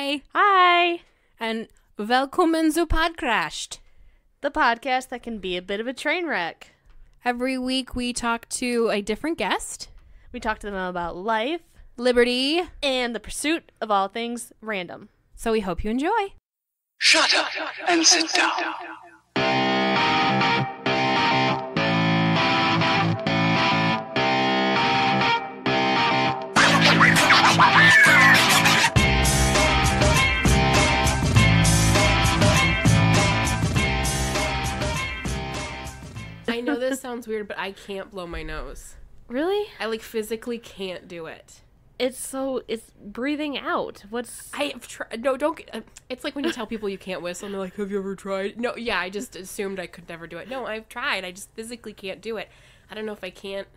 Hi. Hi! And welcome to Podcrashed. The podcast that can be a bit of a train wreck. Every week we talk to a different guest. We talk to them about life Liberty. and the pursuit of all things random. So we hope you enjoy. Shut up and sit down. I know this sounds weird, but I can't blow my nose. Really? I physically can't do it. It's breathing out. I've tried. No, don't. It's like when you tell people you can't whistle, and they're like, "Have you ever tried?" No, yeah, I just assumed I could never do it. No, I've tried. I just physically can't do it. I don't know if I can't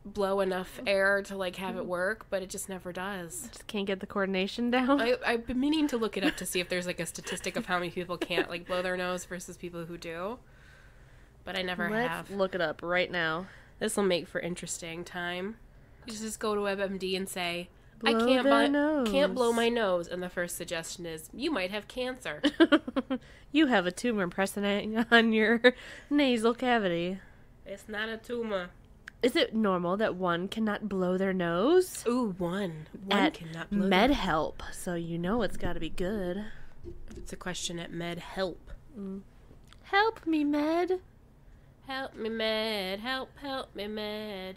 blow enough air to have it work, but it just never does. Just can't get the coordination down? I've been meaning to look it up to see if there's a statistic of how many people can't blow their nose versus people who do. But I never have. Let's look it up right now. This will make for interesting time. You just go to WebMD and say, Blow I their can't blow my nose. And the first suggestion is, you might have cancer. You have a tumor pressing on your nasal cavity. It's not a tumor. Is it normal that one cannot blow their nose? Ooh, one. At cannot blow MedHelp, so you know it's got to be good. It's a question at MedHelp. Help me, Med. Help me, Med. Help me, Med.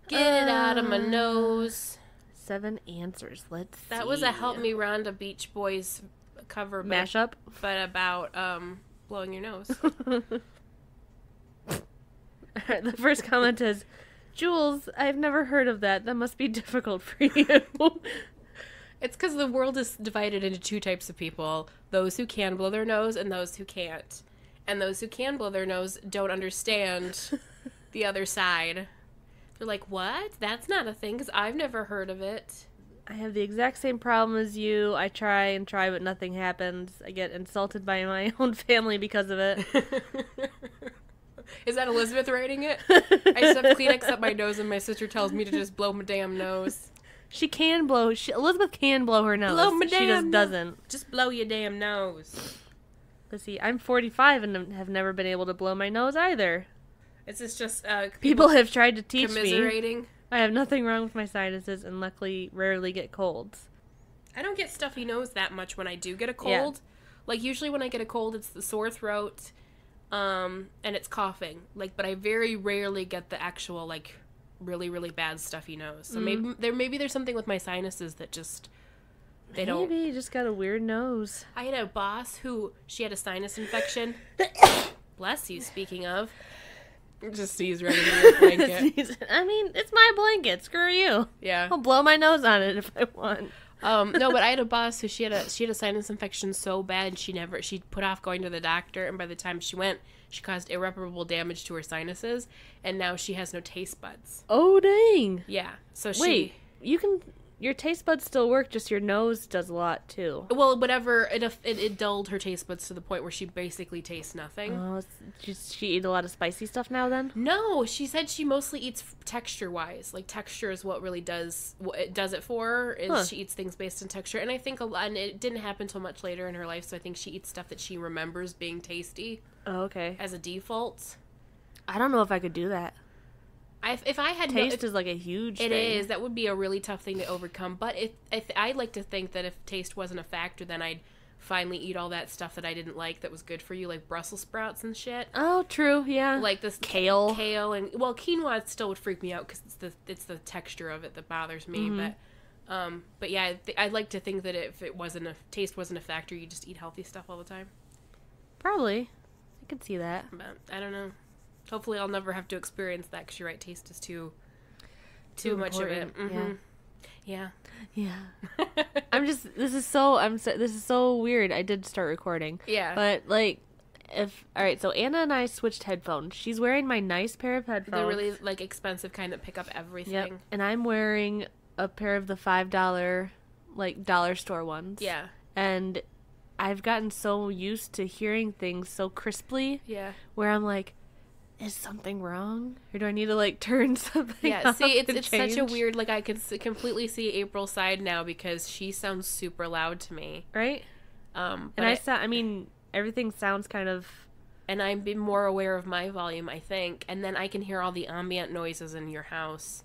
Get it out of my nose. 7 answers. Let's see. That was a Help Me Rhonda Beach Boys cover. Mashup? But about blowing your nose. Alright, the first comment is, Jules, I've never heard of that. That must be difficult for you. It's because the world is divided into two types of people. Those who can blow their nose and those who can't. And those who can blow their nose don't understand the other side. They're like, what? That's not a thing, because I've never heard of it. I have the exact same problem as you. I try and try, but nothing happens. I get insulted by my own family because of it. Is that Elizabeth writing it? I just have Kleenex up my nose and my sister tells me to just blow my damn nose. She can blow. Elizabeth can blow her nose. Blow my she just damn doesn't. Just blow your damn nose. Let's see. I'm 45 and have never been able to blow my nose either. Is this just people have tried to teach commiserating? me. I have nothing wrong with my sinuses and luckily rarely get colds. I don't get stuffy nose that much when I do get a cold. Yeah. Usually when I get a cold, it's the sore throat, and it's coughing. But I very rarely get the actual really, really bad stuffy nose. So maybe there's something with my sinuses that just Maybe you just got a weird nose. I had a boss who she had a sinus infection. Bless you. Speaking of, just sneeze right into your blanket. I mean, it's my blanket. Screw you. Yeah, I'll blow my nose on it if I want. No, but I had a boss who she had a sinus infection so bad she put off going to the doctor, and by the time she went, she caused irreparable damage to her sinuses, and now she has no taste buds. Oh dang! Yeah, so your taste buds still work, just your nose does a lot too. Well, whatever, it dulled her taste buds to the point where she basically tastes nothing. Oh, she eat a lot of spicy stuff now then? No, she said she mostly eats texture-wise. Texture is what really does it for her, is she eats things based on texture. And I think and it didn't happen until much later in her life, so I think she eats stuff that she remembers being tasty. Oh, okay. As a default. I don't know if I could do that. If I had taste is a huge thing. It is. That would be a really tough thing to overcome. But I like to think that if taste wasn't a factor, then I'd finally eat all that stuff that I didn't like that was good for you, like Brussels sprouts and shit. Oh, true. Yeah. This kale and quinoa still would freak me out because it's the texture of it that bothers me. Mm-hmm. But yeah, I'd like to think that if taste wasn't a factor, you just eat healthy stuff all the time. Probably, I could see that. But I don't know. Hopefully I'll never have to experience that because you're right, taste is too much of it. Mm-hmm. Yeah. This is so weird. I did start recording. Yeah. But alright, so Anna and I switched headphones. She's wearing my nice pair of headphones. They're really expensive kind that pick up everything. Yep. And I'm wearing a pair of the $5 dollar store ones. Yeah. And I've gotten so used to hearing things so crisply. Yeah. Where I'm like, is something wrong? Or do I need to, like, turn something Yeah, off see, and it's such a change? weird, like, I could completely see April's side now because she sounds super loud to me. Right? But And I mean, everything sounds kind of... and I'm be more aware of my volume, I think, and then I can hear all the ambient noises in your house.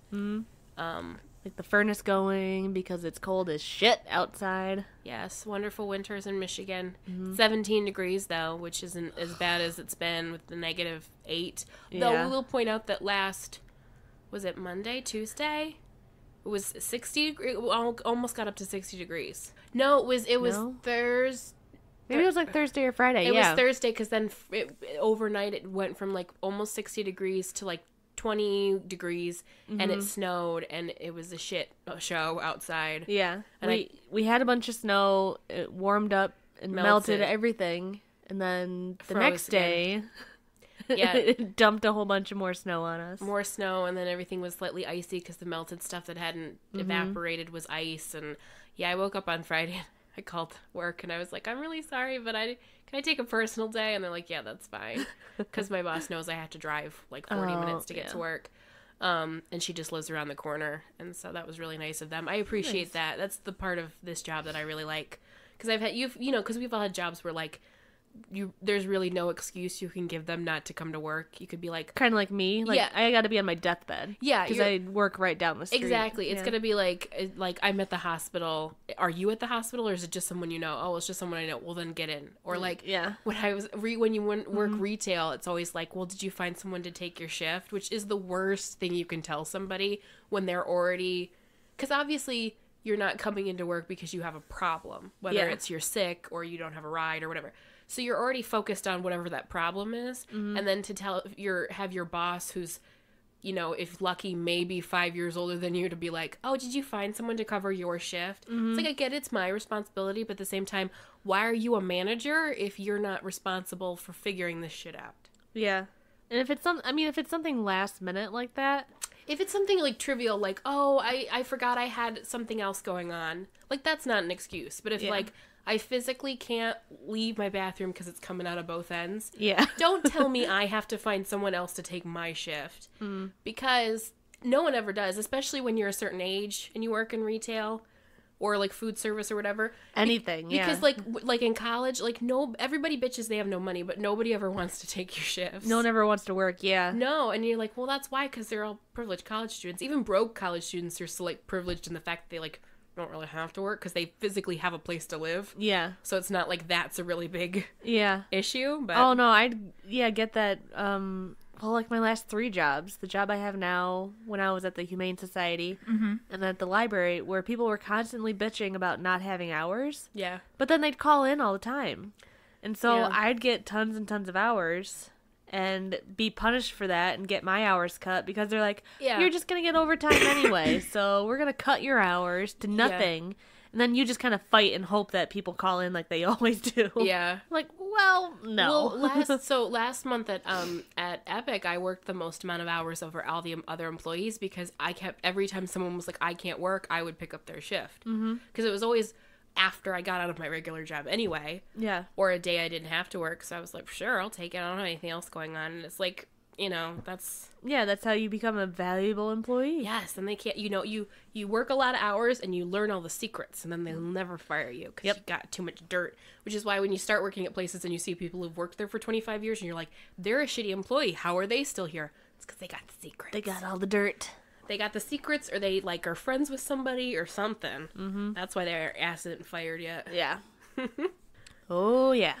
like the furnace going because it's cold as shit outside. Yes, wonderful winters in Michigan. 17 degrees, though, which isn't as bad as it's been with the -8. Though Yeah. we will point out that was it Monday, Tuesday? It was 60 degrees, almost got up to 60 degrees. No, it was No? Thursday. Maybe it was like Thursday or Friday. It yeah. was Thursday because then overnight it went from like almost 60 degrees to like 20 degrees and it snowed and it was a shit show outside. Yeah. And we had a bunch of snow. It warmed up and melted everything. And then the Froze next day, Yeah. it dumped a whole bunch of more snow on us. More snow and then everything was slightly icy because the melted stuff that hadn't evaporated was ice. And yeah, I woke up on Friday and I called work and I was like, I'm really sorry, but can I take a personal day? And they're like, yeah, that's fine. Because my boss knows I have to drive like 40 minutes to get to work. And she just lives around the corner. And so that was really nice of them. I appreciate that. That's the part of this job that I really like. Because I've had, because we've all had jobs where like, there's really no excuse you can give them not to come to work. You could be like, Kind of like me. Like, Yeah. I got to be on my deathbed. Yeah, Because you're- I work right down the street. exactly. It's Yeah. gonna be like I'm at the hospital. Are you at the hospital, or is it just someone you know? Oh, it's just someone I know. Well, then get in. Or like, Yeah. when I was when you work retail, it's always like, well, did you find someone to take your shift? Which is the worst thing you can tell somebody when they're already, because obviously you're not coming into work because you have a problem, whether Yeah. it's you're sick or you don't have a ride or whatever. So you're already focused on whatever that problem is, and then to have your boss who's, if lucky, maybe 5 years older than you, to be like, oh, did you find someone to cover your shift? It's like, I get it's my responsibility, but at the same time, why are you a manager if you're not responsible for figuring this shit out? Yeah. And if it's something last minute like that, If it's something like trivial, like, oh, I forgot I had something else going on, like, that's not an excuse. But if like I physically can't leave my bathroom because it's coming out of both ends, yeah. don't tell me I have to find someone else to take my shift, because no one ever does, especially when you're a certain age and you work in retail or like food service or whatever. Anything, yeah. Because like in college, like everybody bitches they have no money, but nobody ever wants to take your shifts. No one ever wants to work, yeah. No, and you're like, well, that's why, because they're all privileged college students. Even broke college students are still like privileged in the fact that they like don't really have to work because they physically have a place to live. Yeah. So it's not like that's a really big Yeah. issue. But Oh, no, I get that. Well, like my last 3 jobs, the job I have now, when I was at the Humane Society, and at the library, where people were constantly bitching about not having hours, yeah, but then they'd call in all the time. And so Yeah. I'd get tons and tons of hours and be punished for that and get my hours cut because they're like, Yeah. you're just going to get overtime anyway, so we're going to cut your hours to nothing. And then you just kind of fight and hope that people call in like they always do. yeah. Like, well, no. Well, last month at Epic, I worked the most amount of hours over all the other employees because I kept, every time someone was like, I can't work, I would pick up their shift. Because it was always after I got out of my regular job anyway. Yeah. Or a day I didn't have to work. So I was like, sure, I'll take it. I don't have anything else going on. And it's like, that's... Yeah, that's how you become a valuable employee. Yes, and they can't, you work a lot of hours and you learn all the secrets, and then they'll never fire you because you got too much dirt. Which is why when you start working at places and you see people who've worked there for 25 years and you're like, they're a shitty employee. How are they still here? It's because they got the secrets. They got all the dirt. They got the secrets, or they like are friends with somebody or something. Mm-hmm. That's why their ass isn't fired yet. Yeah. Oh, yeah.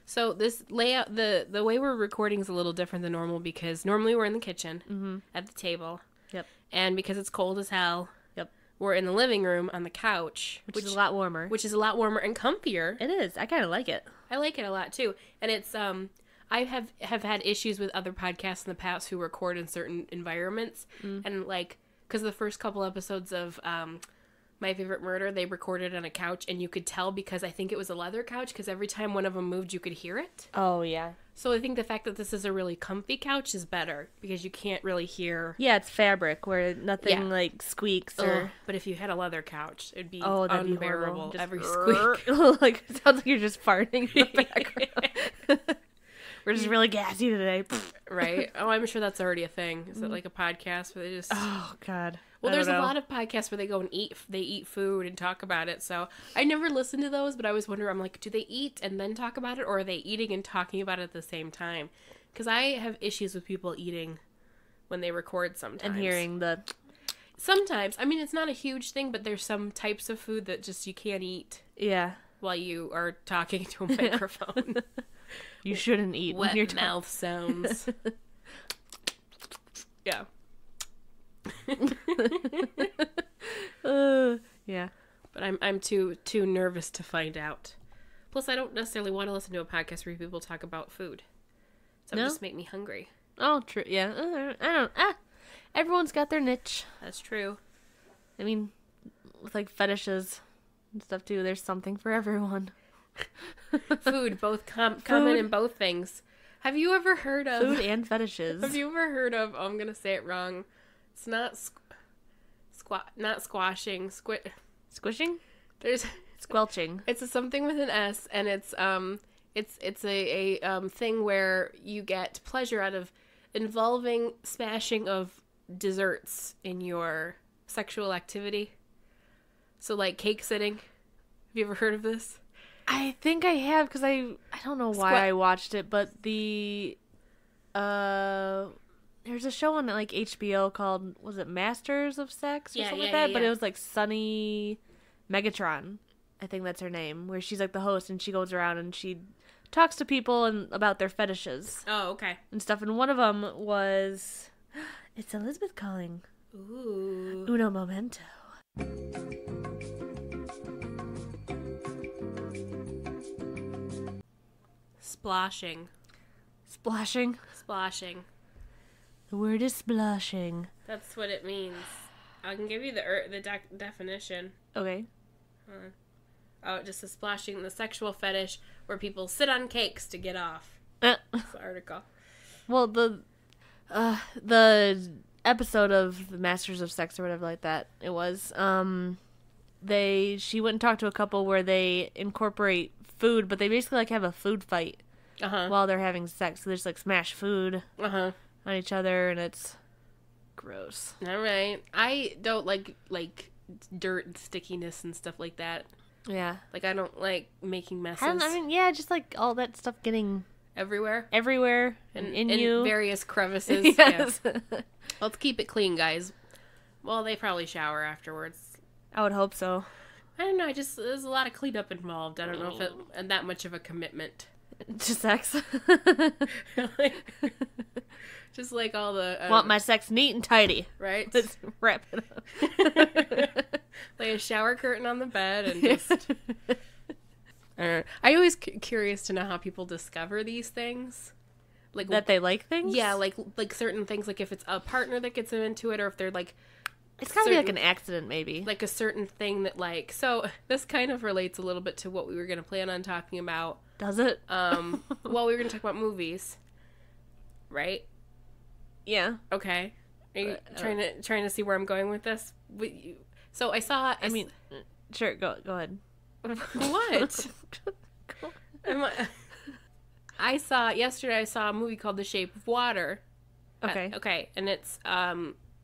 So this layout, the way we're recording is a little different than normal because normally we're in the kitchen at the table. Yep. And because it's cold as hell, Yep. we're in the living room on the couch, Which is a lot warmer. which is a lot warmer and comfier. It is. I kind of like it. I like it a lot too. And it's I have had issues with other podcasts in the past who record in certain environments, and like because the first couple episodes of My Favorite Murder, they recorded on a couch, and you could tell because I think it was a leather couch because every time one of them moved, you could hear it. Oh, yeah. So I think the fact that this is a really comfy couch is better because you can't really hear. Yeah, it's fabric where nothing Yeah. like squeaks Ugh, or... but if you had a leather couch, it'd be that'd be unbearable. horrible. Just Every squeak. like, it sounds like you're just farting in the background. We're just really gassy today. Right? Oh, I'm sure that's already a thing. Is it like a podcast where they just... Oh, God. Well, there's a lot of podcasts where they go and they eat food and talk about it. So I never listened to those, but I always wonder, I'm like, do they eat and then talk about it, or are they eating and talking about it at the same time? Because I have issues with people eating when they record sometimes. And hearing the... Sometimes. I mean, it's not a huge thing, but there's some types of food that just you can't eat. Yeah. While you are talking to a microphone. You shouldn't eat Wet when you're mouth sounds. Yeah. Yeah. But I'm too nervous to find out. Plus, I don't necessarily want to listen to a podcast where people talk about food. So it just make me hungry. Oh, true. Yeah. I don't... Everyone's got their niche. That's true. I mean, with like fetishes and stuff too, there's something for everyone. Food, both common in both things. Have you ever heard of... Food and fetishes. Have you ever heard of... Oh, I'm going to say it wrong. It's not not squashing. Squishing? There's... Squelching. It's something with an S, and it's a thing where you get pleasure out of involving smashing of desserts in your sexual activity. So, like, cake sitting. Have you ever heard of this? I think I have, because I don't know why I watched it, but there's a show on like HBO called, was it Masters of Sex or something like that? But it was like Sunny Megatron, I think that's her name, where she's like the host and she goes around and she talks to people and about their fetishes. Oh, okay. And stuff. And one of them was, it's Elizabeth calling. Ooh. Uno momento. Splashing. Splashing? Splashing. The word is splashing. That's what it means. I can give you the definition. Okay. Oh, it just says splashing, the sexual fetish where people sit on cakes to get off. That's the article. Well, the episode of the Masters of Sex or whatever like that, it was, she went and talked to a couple where they incorporate food, but they basically like have a food fight while they're having sex. So they just like smash food on each other, and it's gross. All right. I don't like dirt and stickiness and stuff like that. Yeah. Like, I don't like making messes. I mean, yeah, just like all that stuff getting everywhere and in you. Various crevices. Yes. Yeah. Let's keep it clean, guys. Well, they probably shower afterwards. I would hope so. I don't know. There's a lot of cleanup involved. I don't know if it's that much of a commitment. To sex. Just like all the... Want my sex neat and tidy. Right? Let's wrap it up. Lay a shower curtain on the bed and just... I always curious to know how people discover these things. Like that they like things? Yeah, like certain things. Like if it's a partner that gets them into it, or if they're like... It's gotta be like an accident, maybe. Like a certain thing that like... So this kind of relates a little bit to what we were going to plan on talking about. Does it? Well, we were going to talk about movies. Right? Yeah. Okay. Are you trying to see where I'm going with this? So I saw... Sure, go ahead. What? Yesterday I saw a movie called The Shape of Water. Okay. Okay, and it's,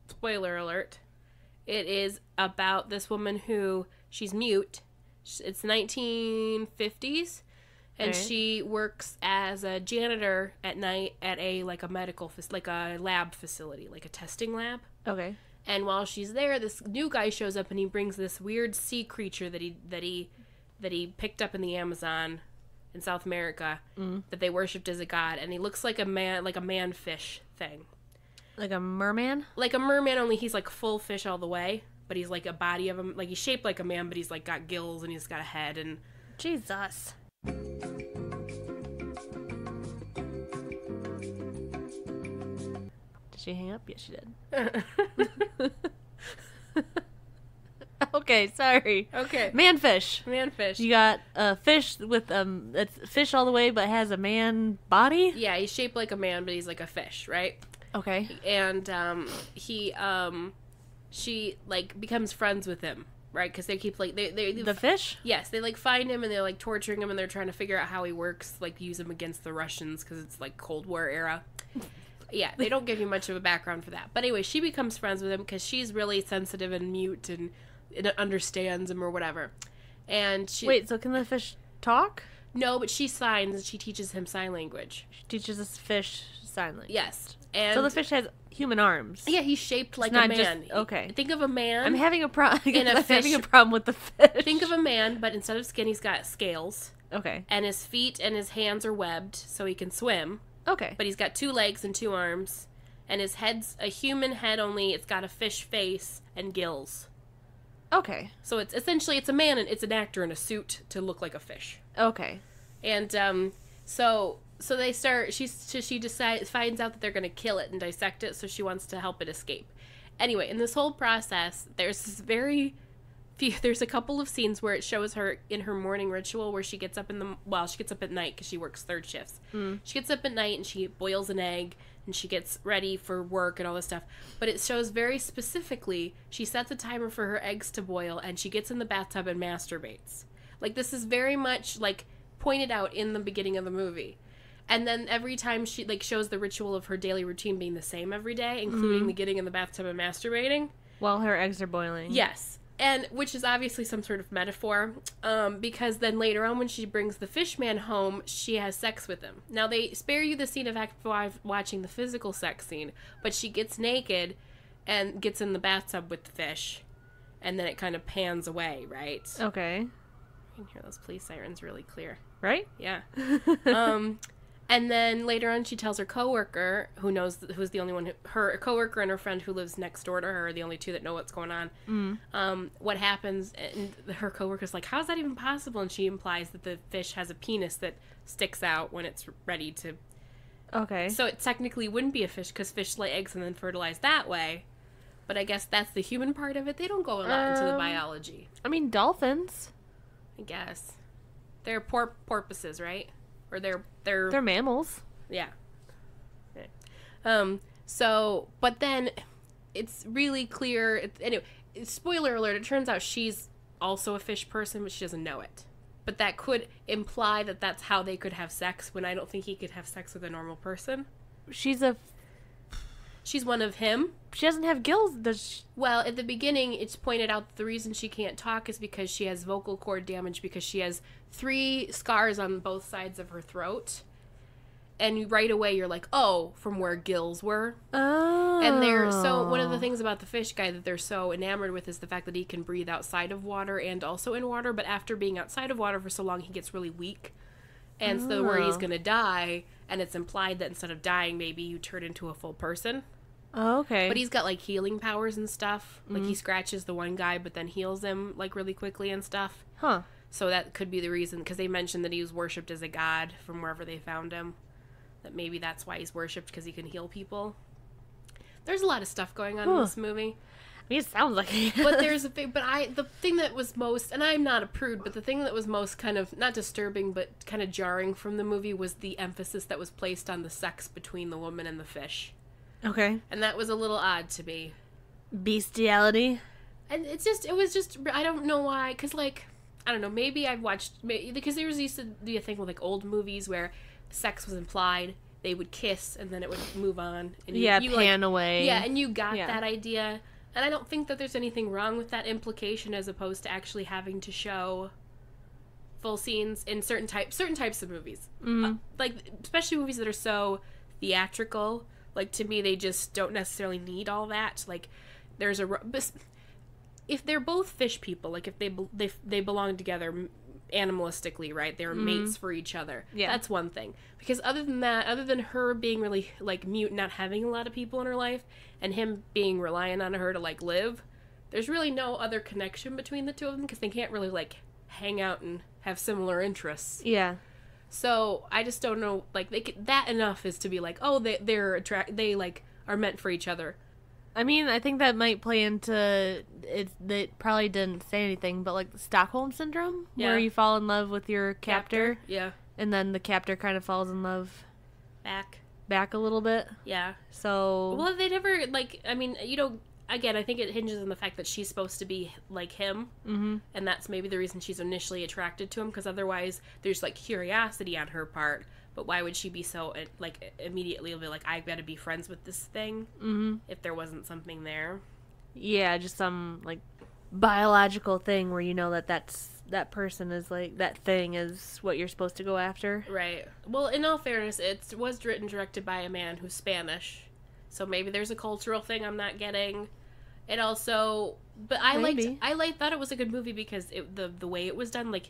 spoiler alert, it is about this woman who, she's mute. It's 1950s, and she works as a janitor at night at a medical, like a lab facility, like a testing lab. Okay. And while she's there, this new guy shows up and he brings this weird sea creature that he picked up in the Amazon in South America that they worshipped as a god, and he looks like a man fish thing. Like a merman? Like a merman, only he's like full fish all the way, but he's like a body of him, like he's shaped like a man, but he's like got gills and he's got a head and Jesus. Did she hang up? Yes, she did. Okay, sorry. Okay. Manfish. Manfish. You got a fish with it's fish all the way, but has a man body. Yeah, he's shaped like a man, but he's like a fish, right? Okay. And she like becomes friends with him right? Because they keep like they The fish? yes, they like find him and they're like torturing him and they're trying to figure out how he works, like use him against the Russians because it's like Cold War era. Yeah, they don't give you much of a background for that. But anyway, she becomes friends with him because she's really sensitive and mute and understands him or whatever. And she Wait, so can the fish talk? no, but she signs and she teaches him sign language. She teaches this fish sign language. Yes, and So the fish has human arms. yeah, he's shaped like a not man. just- okay. Think of a man. I'm having a problem. In a I'm having a fish- problem with the fish. Think of a man, but instead of skin, he's got scales, Okay. and his feet and his hands are webbed so he can swim. Okay. But he's got 2 legs and 2 arms, and his head's a human head only. It's got a fish face and gills. Okay. So it's essentially it's a man and it's an actor in a suit to look like a fish. Okay. And so they start. She finds out that they're gonna kill it and dissect it. So she wants to help it escape. Anyway, in this whole process, there's a couple of scenes where it shows her in her morning ritual where she gets up she gets up at night because she works 3rd shifts. She gets up at night and she boils an egg and she gets ready for work and all this stuff. But it shows very specifically she sets a timer for her eggs to boil and she gets in the bathtub and masturbates. Like this is very much like pointed out in the beginning of the movie. And then every time she like shows the ritual of her daily routine being the same every day, including the getting in the bathtub and masturbating. While her eggs are boiling. Yes. And which is obviously some sort of metaphor, because then later on when she brings the fish man home, she has sex with him. Now they spare you the scene of Act 5 watching the physical sex scene, but she gets naked and gets in the bathtub with the fish, and then it kind of pans away, right? Okay. You can hear those police sirens really clear. Right? Yeah. And then later on, she tells her coworker, who's the only one, her coworker and her friend who lives next door to her are the only 2 that know what's going on. What happens, and her coworker's like, "How's that even possible?" And she implies that the fish has a penis that sticks out when it's ready to. Okay. So it technically wouldn't be a fish because fish lay eggs and then fertilize that way. But I guess that's the human part of it. They don't go a lot into the biology. I mean, dolphins. I guess they're porpoises, right? Or they're mammals. yeah. So, but then it's really clear. Anyway, spoiler alert, it turns out she's also a fish person, but she doesn't know it. But that could imply that that's how they could have sex when I don't think he could have sex with a normal person. She's one of him. She doesn't have gills. Does she? Well, at the beginning, it's pointed out that the reason she can't talk is because she has vocal cord damage because she has 3 scars on both sides of her throat. And right away, you're like, oh, from where gills were. Oh. And so one of the things about the fish guy that they're so enamored with is the fact that he can breathe outside of water and also in water. But after being outside of water for so long, he gets really weak. And so where he's going to die, and it's implied that instead of dying, maybe you turn into a full person. Oh, okay. But he's got, like, healing powers and stuff. Like, he scratches the one guy, but then heals him, like, really quickly and stuff. Huh. So that could be the reason, because they mentioned that he was worshipped as a god from wherever they found him. That maybe that's why he's worshipped, because he can heal people. There's a lot of stuff going on in this movie. I mean, it sounds like it. But the thing that was most, and I'm not a prude, but the thing that was most kind of, not disturbing, but kind of jarring from the movie was the emphasis that was placed on the sex between the woman and the fish. Okay. And that was a little odd to me. Bestiality. And it was just, I don't know why, because, like, I don't know, maybe I've watched, because there used to be a thing with, like, old movies where sex was implied, they would kiss, and then it would move on. And you pan away. Yeah, and you got that idea. And I don't think that there's anything wrong with that implication as opposed to actually having to show full scenes in certain types of movies. Like, especially movies that are so theatrical. Like, to me, they just don't necessarily need all that. Like, there's if they're both fish people, like, if they belong together animalistically, right? They're mates for each other. Yeah. That's one thing. Because other than that, other than her being really, like, mute, not having a lot of people in her life, and him being reliant on her to, like, live, there's really no other connection between the 2 of them because they can't really, like, hang out and have similar interests. Yeah. So I just don't know, like, that enough is to be like, oh, they like are meant for each other. I mean, I think that might play into it. They probably didn't say anything, but like the Stockholm syndrome, where you fall in love with your captor, yeah, and then the captor kind of falls in love back a little bit. Yeah. So well, they never like. I mean, again, I think it hinges on the fact that she's supposed to be like him, and that's maybe the reason she's initially attracted to him, because otherwise there's, like, curiosity on her part, but why would she be so, like, immediately be like, I've got to be friends with this thing, if there wasn't something there? Yeah, just some, like, biological thing where you know that person is, like, that thing is what you're supposed to go after. Right. Well, in all fairness, it was written and directed by a man who's Spanish, so maybe there's a cultural thing I'm not getting. It also, but I thought it was a good movie because the way it was done, like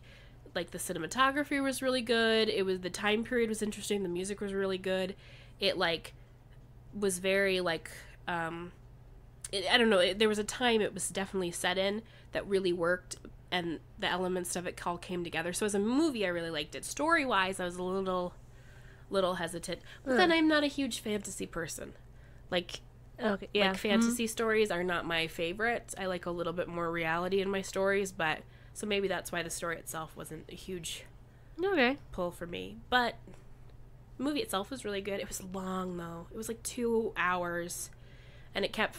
the cinematography was really good. It was, the time period was interesting. The music was really good. It, like, was very, like, I don't know. There was a time it was definitely set in that really worked, and the elements of it all came together. So as a movie, I really liked it. Story-wise, I was a little hesitant. But then I'm not a huge fantasy person. Like, Okay, yeah. like, fantasy stories are not my favorite. I like a little bit more reality in my stories, but so maybe that's why the story itself wasn't a huge pull for me. But the movie itself was really good. It was long, though. It was like 2 hours, and it kept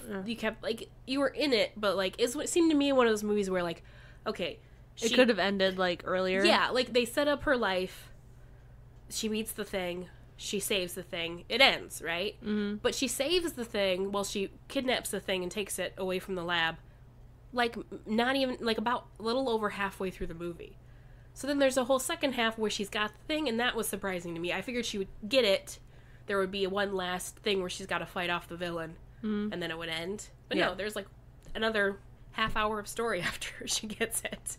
like, you were in it, but, like, it seemed to me one of those movies where, like, okay, it could have ended, like, earlier. Yeah, like, they set up her life. She meets the thing. She saves the thing. It ends, right? Mm-hmm. But she saves the thing while she kidnaps the thing and takes it away from the lab. Like, not even, like, about a little over halfway through the movie. So then there's a whole second half where she's got the thing, and that was surprising to me. I figured she would get it. There would be one last thing where she's got to fight off the villain, and then it would end. But no, there's, like, another half hour of story after she gets it.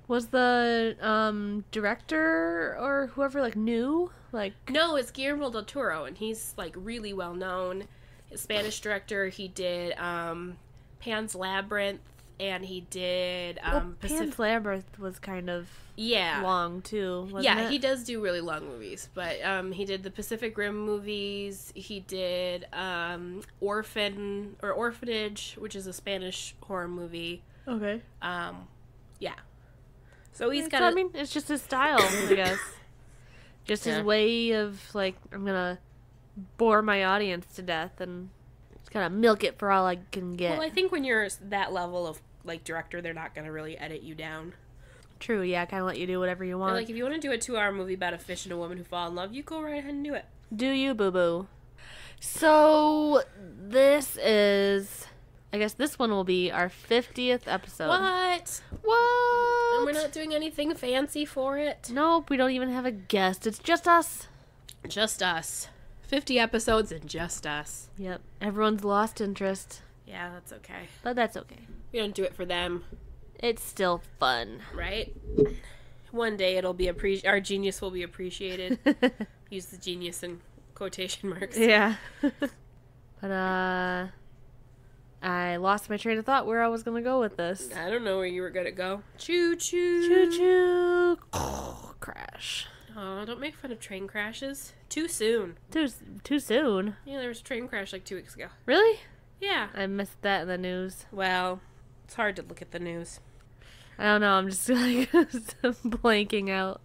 Was the director or whoever, like, new? Like, no, it's Guillermo del Toro, and he's, like, really well known. His Spanish director. He did Pan's Labyrinth, and he did Pan's Labyrinth was kind of long too. Wasn't it? He does do really long movies, but he did the Pacific Rim movies. He did Orphanage, which is a Spanish horror movie. Okay. Yeah. So he's got. I mean, it's just his style, I guess. Just his way of, like, I'm gonna bore my audience to death and just kind of milk it for all I can get. Well, I think when you're that level of, like, director, they're not gonna really edit you down. True, yeah, kind of let you do whatever you want. They're like, if you want to do a 2-hour movie about a fish and a woman who fall in love, you go right ahead and do it. Do you, boo-boo? So, this is, I guess this one will be our 50th episode. What? And we're not doing anything fancy for it? Nope, we don't even have a guest. It's just us. Just us. 50 episodes and just us. Yep. Everyone's lost interest. Yeah, that's okay. But that's okay. We don't do it for them. It's still fun. Right? One day it'll be our genius will be appreciated. Use the genius in quotation marks. Yeah. But, I lost my train of thought where I was going to go with this. I don't know where you were going to go. Choo-choo. Choo-choo. Crash. Oh, don't make fun of train crashes. Too soon. Too soon? Yeah, there was a train crash like 2 weeks ago. Really? Yeah. I missed that in the news. Well, it's hard to look at the news. I don't know. I'm just, like, blanking out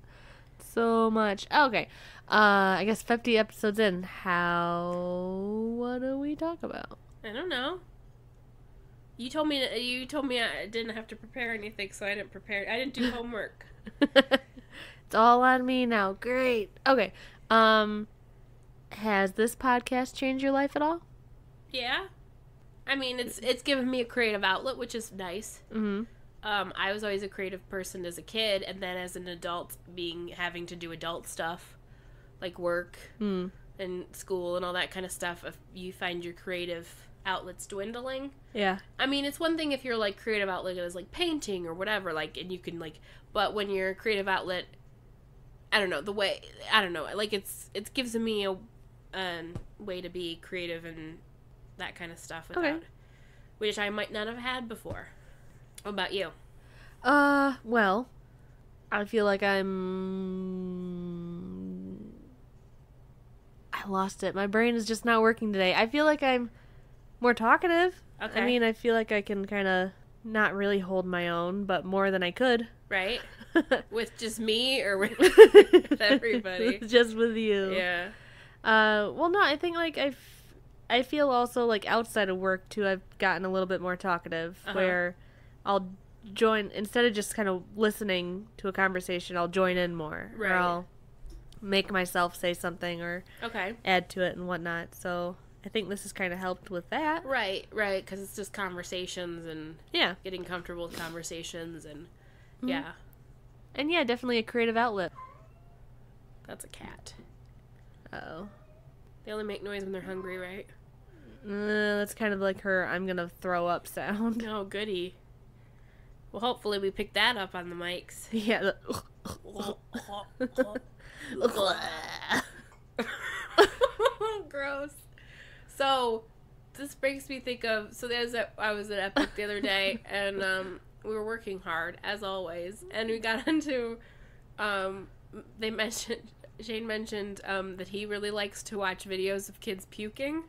so much. Okay. I guess 50 episodes in. What do we talk about? I don't know. You told me I didn't have to prepare anything, so I didn't prepare. I didn't do homework. It's all on me now. Great. Okay. Has this podcast changed your life at all? Yeah. I mean, it's given me a creative outlet, which is nice. Mm-hmm. I was always a creative person as a kid, and then as an adult, having to do adult stuff, like work and school and all that kind of stuff. If you find your creative outlets dwindling. Yeah. I mean, it's one thing if your, like, creative outlet is, like, painting or whatever, like, and you can, like, but when your creative outlet, I don't know, like, it gives me a way to be creative and that kind of stuff without, which I might not have had before. What about you? Well, I feel like I lost it. My brain is just not working today. I feel like I'm more talkative. Okay. I mean, I feel like I can kind of not really hold my own, but more than I could. Right? With just me or with everybody? Just with you. Yeah. Well, no, I think, like, I feel also like outside of work too, I've gotten a little bit more talkative where I'll join instead of just kind of listening to a conversation, I'll join in more. Right. Or I'll make myself say something or add to it and whatnot. So I think this has kind of helped with that. Right, because it's just conversations and getting comfortable with conversations and And yeah, definitely a creative outlet. That's a cat. Uh-oh. They only make noise when they're hungry, right? That's kind of like her I'm gonna throw up sound. Oh, goody. Well, hopefully we pick that up on the mics. Yeah. Gross. So, this makes me think of... So, I was at Epic the other day, and we were working hard, as always. And we got into... Shane mentioned that he really likes to watch videos of kids puking.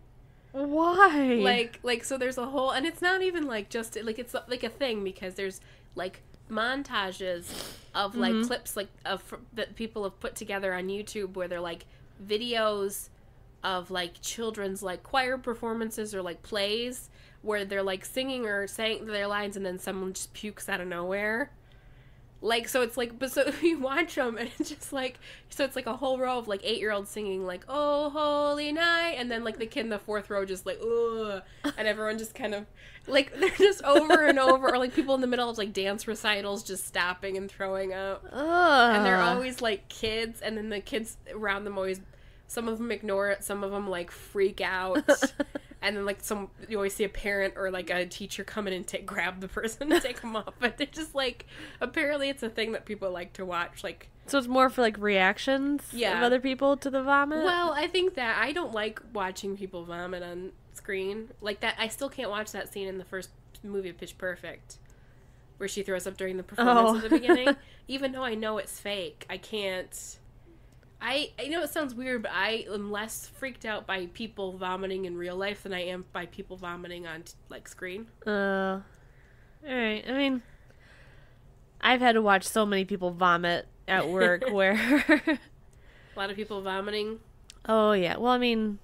Why? Like, so there's a whole, and it's not even like just like it's like a thing because there's like montages of like clips like of that people have put together on YouTube where they're like videos of like children's like choir performances or like plays where they're like singing or saying their lines and then someone just pukes out of nowhere. Like, so it's like, but so you watch them and it's just like, so it's like a whole row of like 8-year-olds singing like, oh, holy night. And then like the kid in the fourth row just like, ugh. And everyone just kind of like, they're just over and over. Or like people in the middle of like dance recitals just stopping and throwing up. Ugh. And they're always like kids. And then the kids around them always, some of them ignore it. Some of them like freak out. And then, like, you always see a parent or, like, a teacher come in and grab the person and take them off. But they're just, like, apparently it's a thing that people like to watch. Like, so it's more for, like, reactions of other people to the vomit? Well, I think that I don't like watching people vomit on screen. Like, that, I still can't watch that scene in the first movie of Pitch Perfect where she throws up during the performance at the beginning. Even though I know it's fake, I can't... I know it sounds weird, but I am less freaked out by people vomiting in real life than I am by people vomiting on, like, screen. Alright. I mean, I've had to watch so many people vomit at work where... A lot of people vomiting? Oh, yeah. Well, I mean,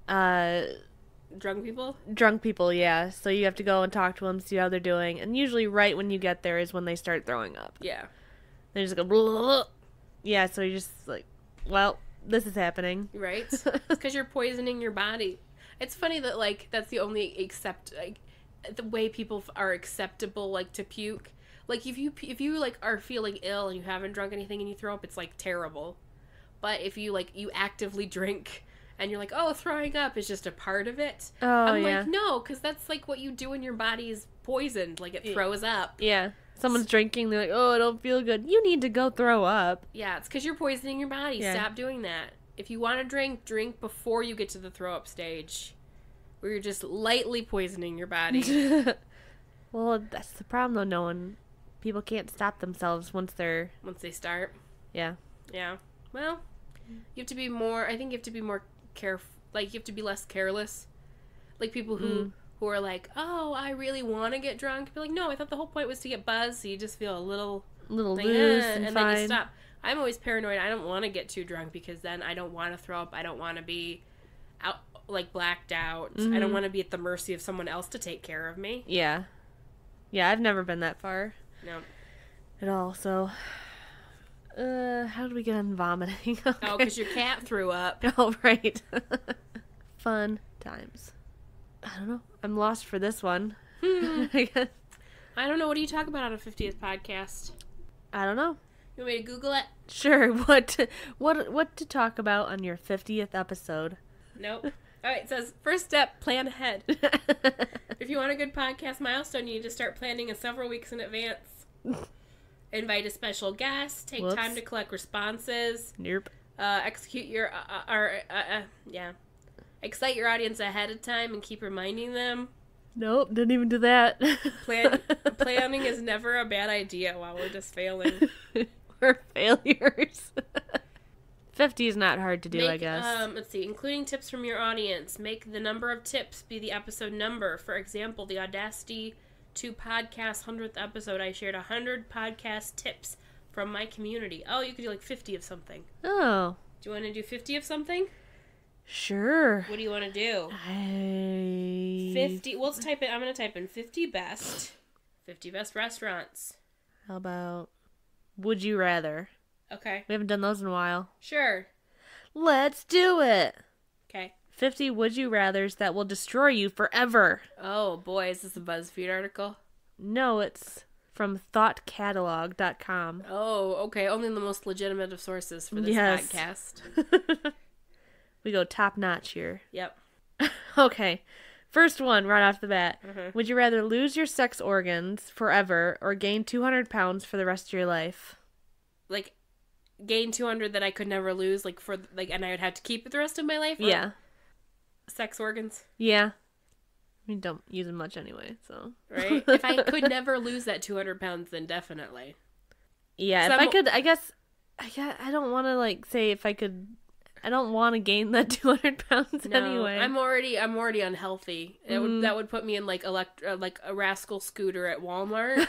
drunk people? Drunk people, yeah. So you have to go and talk to them, see how they're doing. And usually right when you get there is when they start throwing up. Yeah. They just go... Blah, blah, blah. Yeah, so you're just like... Well, this is happening. Right? It's because you're poisoning your body. It's funny that, like, that's the only the way people are acceptable, like, to puke. Like, if you, like, are feeling ill and you haven't drunk anything and you throw up, it's, like, terrible. But if you, like, you actively drink and you're like, oh, throwing up is just a part of it. Oh, I'm yeah. like, no, because that's, like, what you do when your body is poisoned. Like, it throws up. Yeah. Someone's drinking, they're like, oh, I don't feel good. You need to go throw up. Yeah, it's because you're poisoning your body. Yeah. Stop doing that. If you want to drink before you get to the throw up stage, where you're just lightly poisoning your body. Well, that's the problem, though. People can't stop themselves once they start. Yeah. Yeah. Well, you have to be more, I think you have to be more careful, like, you have to be less careless. Like, people who are like, oh, I really want to get drunk. Be like, no, I thought the whole point was to get buzzed, so you just feel a little like, loose and fine. Then you stop. I'm always paranoid. I don't want to get too drunk because then I don't want to throw up. I don't want to be out, like, blacked out. I don't want to be at the mercy of someone else to take care of me. Yeah. Yeah, I've never been that far. No. At all, so... how did we get on vomiting? Okay. Oh, because your cat threw up. Oh, right. Fun times. I don't know. I'm lost for this one. I don't know. What do you talk about on a 50th podcast? I don't know. You want me to Google it? Sure. What to talk about on your 50th episode? Nope. All right. It says, first step, plan ahead. If you want a good podcast milestone, you need to start planning several weeks in advance. Invite a special guest. Take time to collect responses. Nope. Execute your... yeah. Excite your audience ahead of time and keep reminding them. Nope, didn't even do that. Planning is never a bad idea while we're just failing. We're failures. 50 is not hard to do, I guess. Let's see. Including tips from your audience. Make the number of tips be the episode number. For example, the Audacity to Podcast 100th episode, I shared 100 podcast tips from my community. Oh, you could do like 50 of something. Oh. Do you want to do 50 of something? Sure. What do you want to do? 50. Well, let's type it. I'm going to type in 50 best restaurants. How about would you rather? Okay. We haven't done those in a while. Sure. Let's do it. Okay. 50 would you rathers that will destroy you forever. Oh, boy. Is this a BuzzFeed article? No, it's from thoughtcatalog.com. Oh, okay. Only the most legitimate of sources for this podcast. We go top notch here. Yep. Okay. First one, right off the bat. Mm-hmm. Would you rather lose your sex organs forever or gain 200 pounds for the rest of your life? Like, gain 200 that I could never lose, and I would have to keep it the rest of my life? Yeah. Sex organs? Yeah. I mean, don't use them much anyway, so. Right? If I could never lose that 200 pounds, then definitely. Yeah, if I could, I guess, I don't want to, say if I could, I don't want to gain that 200 pounds anyway. I'm already unhealthy. That would put me in, a rascal scooter at Walmart.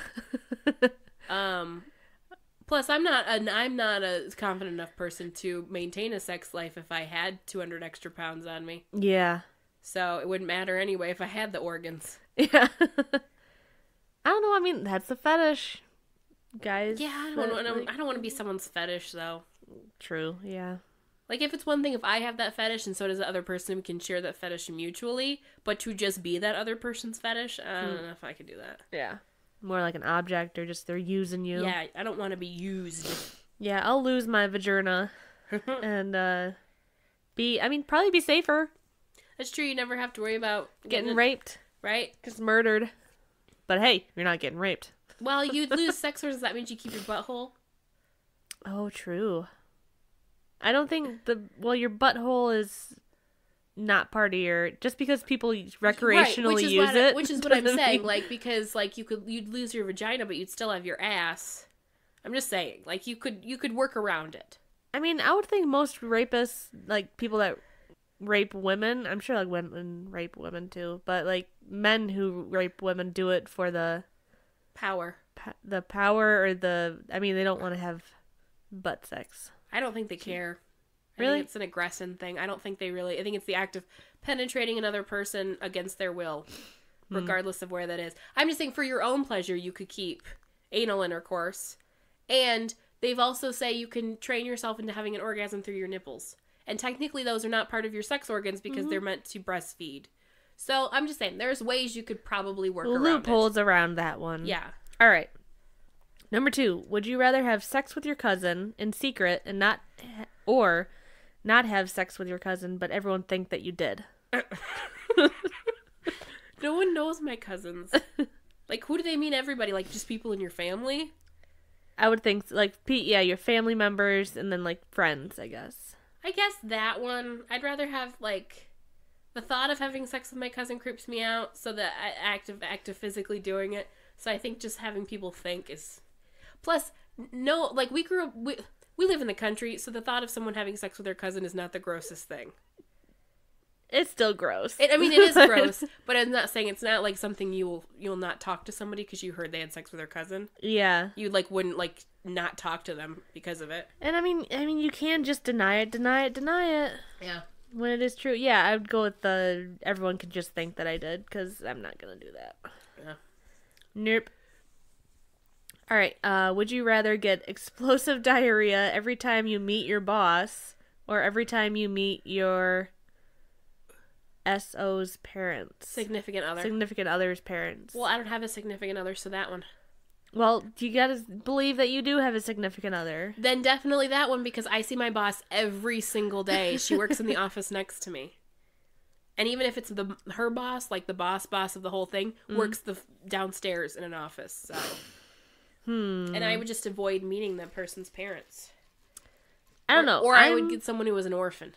Plus, I'm not a confident enough person to maintain a sex life if I had 200 extra pounds on me. Yeah. So it wouldn't matter anyway if I had the organs. Yeah. I don't know. I mean, that's the fetish, guys. Yeah, I don't want to be someone's fetish, though. True, yeah. Like, if it's one thing if I have that fetish and so does the other person, we can share that fetish mutually, but to just be that other person's fetish, I don't know if I could do that. Yeah. More like an object or just they're using you. Yeah, I don't want to be used. Yeah, I'll lose my vagina and probably be safer. That's true. You never have to worry about getting raped. Right? Just murdered. But hey, you're not getting raped. Well, you lose sex organs. That means you keep your butthole. Oh, true. I don't think your butthole is not part of your, just because people recreationally use it. Which is what I'm saying. Because you'd lose your vagina, but you'd still have your ass. I'm just saying, you could work around it. I mean, I would think most rapists, people that rape women, I'm sure women rape women too, but men who rape women do it for the power. The power or they don't want to have butt sex. I don't think they care. Really? I think it's an aggression thing. I don't think they really, I think it's the act of penetrating another person against their will, regardless of where that is. I'm just saying for your own pleasure, you could keep anal intercourse. And they've also say you can train yourself into having an orgasm through your nipples. And technically those are not part of your sex organs because they're meant to breastfeed. So I'm just saying, there's ways you could probably work around loopholes around that one. Yeah. All right. Number 2, would you rather have sex with your cousin in secret and not have sex with your cousin, but everyone think that you did? No one knows my cousins. Who do they mean everybody? Just people in your family? I would think, your family members and then, friends, I guess. I guess that one. I'd rather have, the thought of having sex with my cousin creeps me out, so the act of physically doing it. So I think just having people think is... Plus, no, we grew up... We live in the country, so the thought of someone having sex with their cousin is not the grossest thing. It's still gross. It is gross, but I'm not saying it's not something you'll not talk to somebody because you heard they had sex with their cousin. Yeah. You wouldn't not talk to them because of it. And I mean you can just deny it. Yeah. When it is true. Yeah, I would go with everyone could just think that I did because I'm not gonna do that. Yeah. Nope. All right. Would you rather get explosive diarrhea every time you meet your boss or every time you meet your SO's parents? Significant other's parents. Well, I don't have a significant other, so that one. Well, you gotta believe that you do have a significant other. Then definitely that one because I see my boss every single day. She works in the office next to me. And even if it's her boss, the boss of the whole thing, works downstairs in an office, so... And I would just avoid meeting that person's parents. I don't know. Or I would get someone who was an orphan.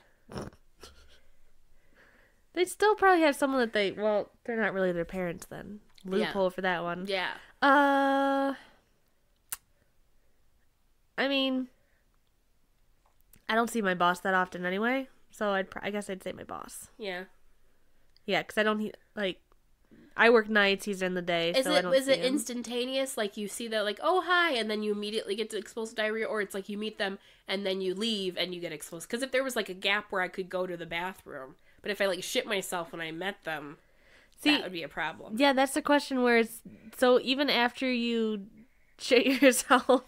They'd still probably have someone that they're not really their parents then. Loophole for that one. Yeah. I mean, I don't see my boss that often anyway, so I guess I'd say my boss. Yeah. Yeah, because I don't, I work nights, he's in the day, Is so I don't see it him. instantaneous? Like you see that, like, oh hi, and then you immediately get to exposed to diarrhea, or it's like you meet them and then you leave and you get exposed? Because if there was like a gap where I could go to the bathroom, but if I like shit myself when I met them, that would be a problem. Yeah, that's the question where it's so even after you shit yourself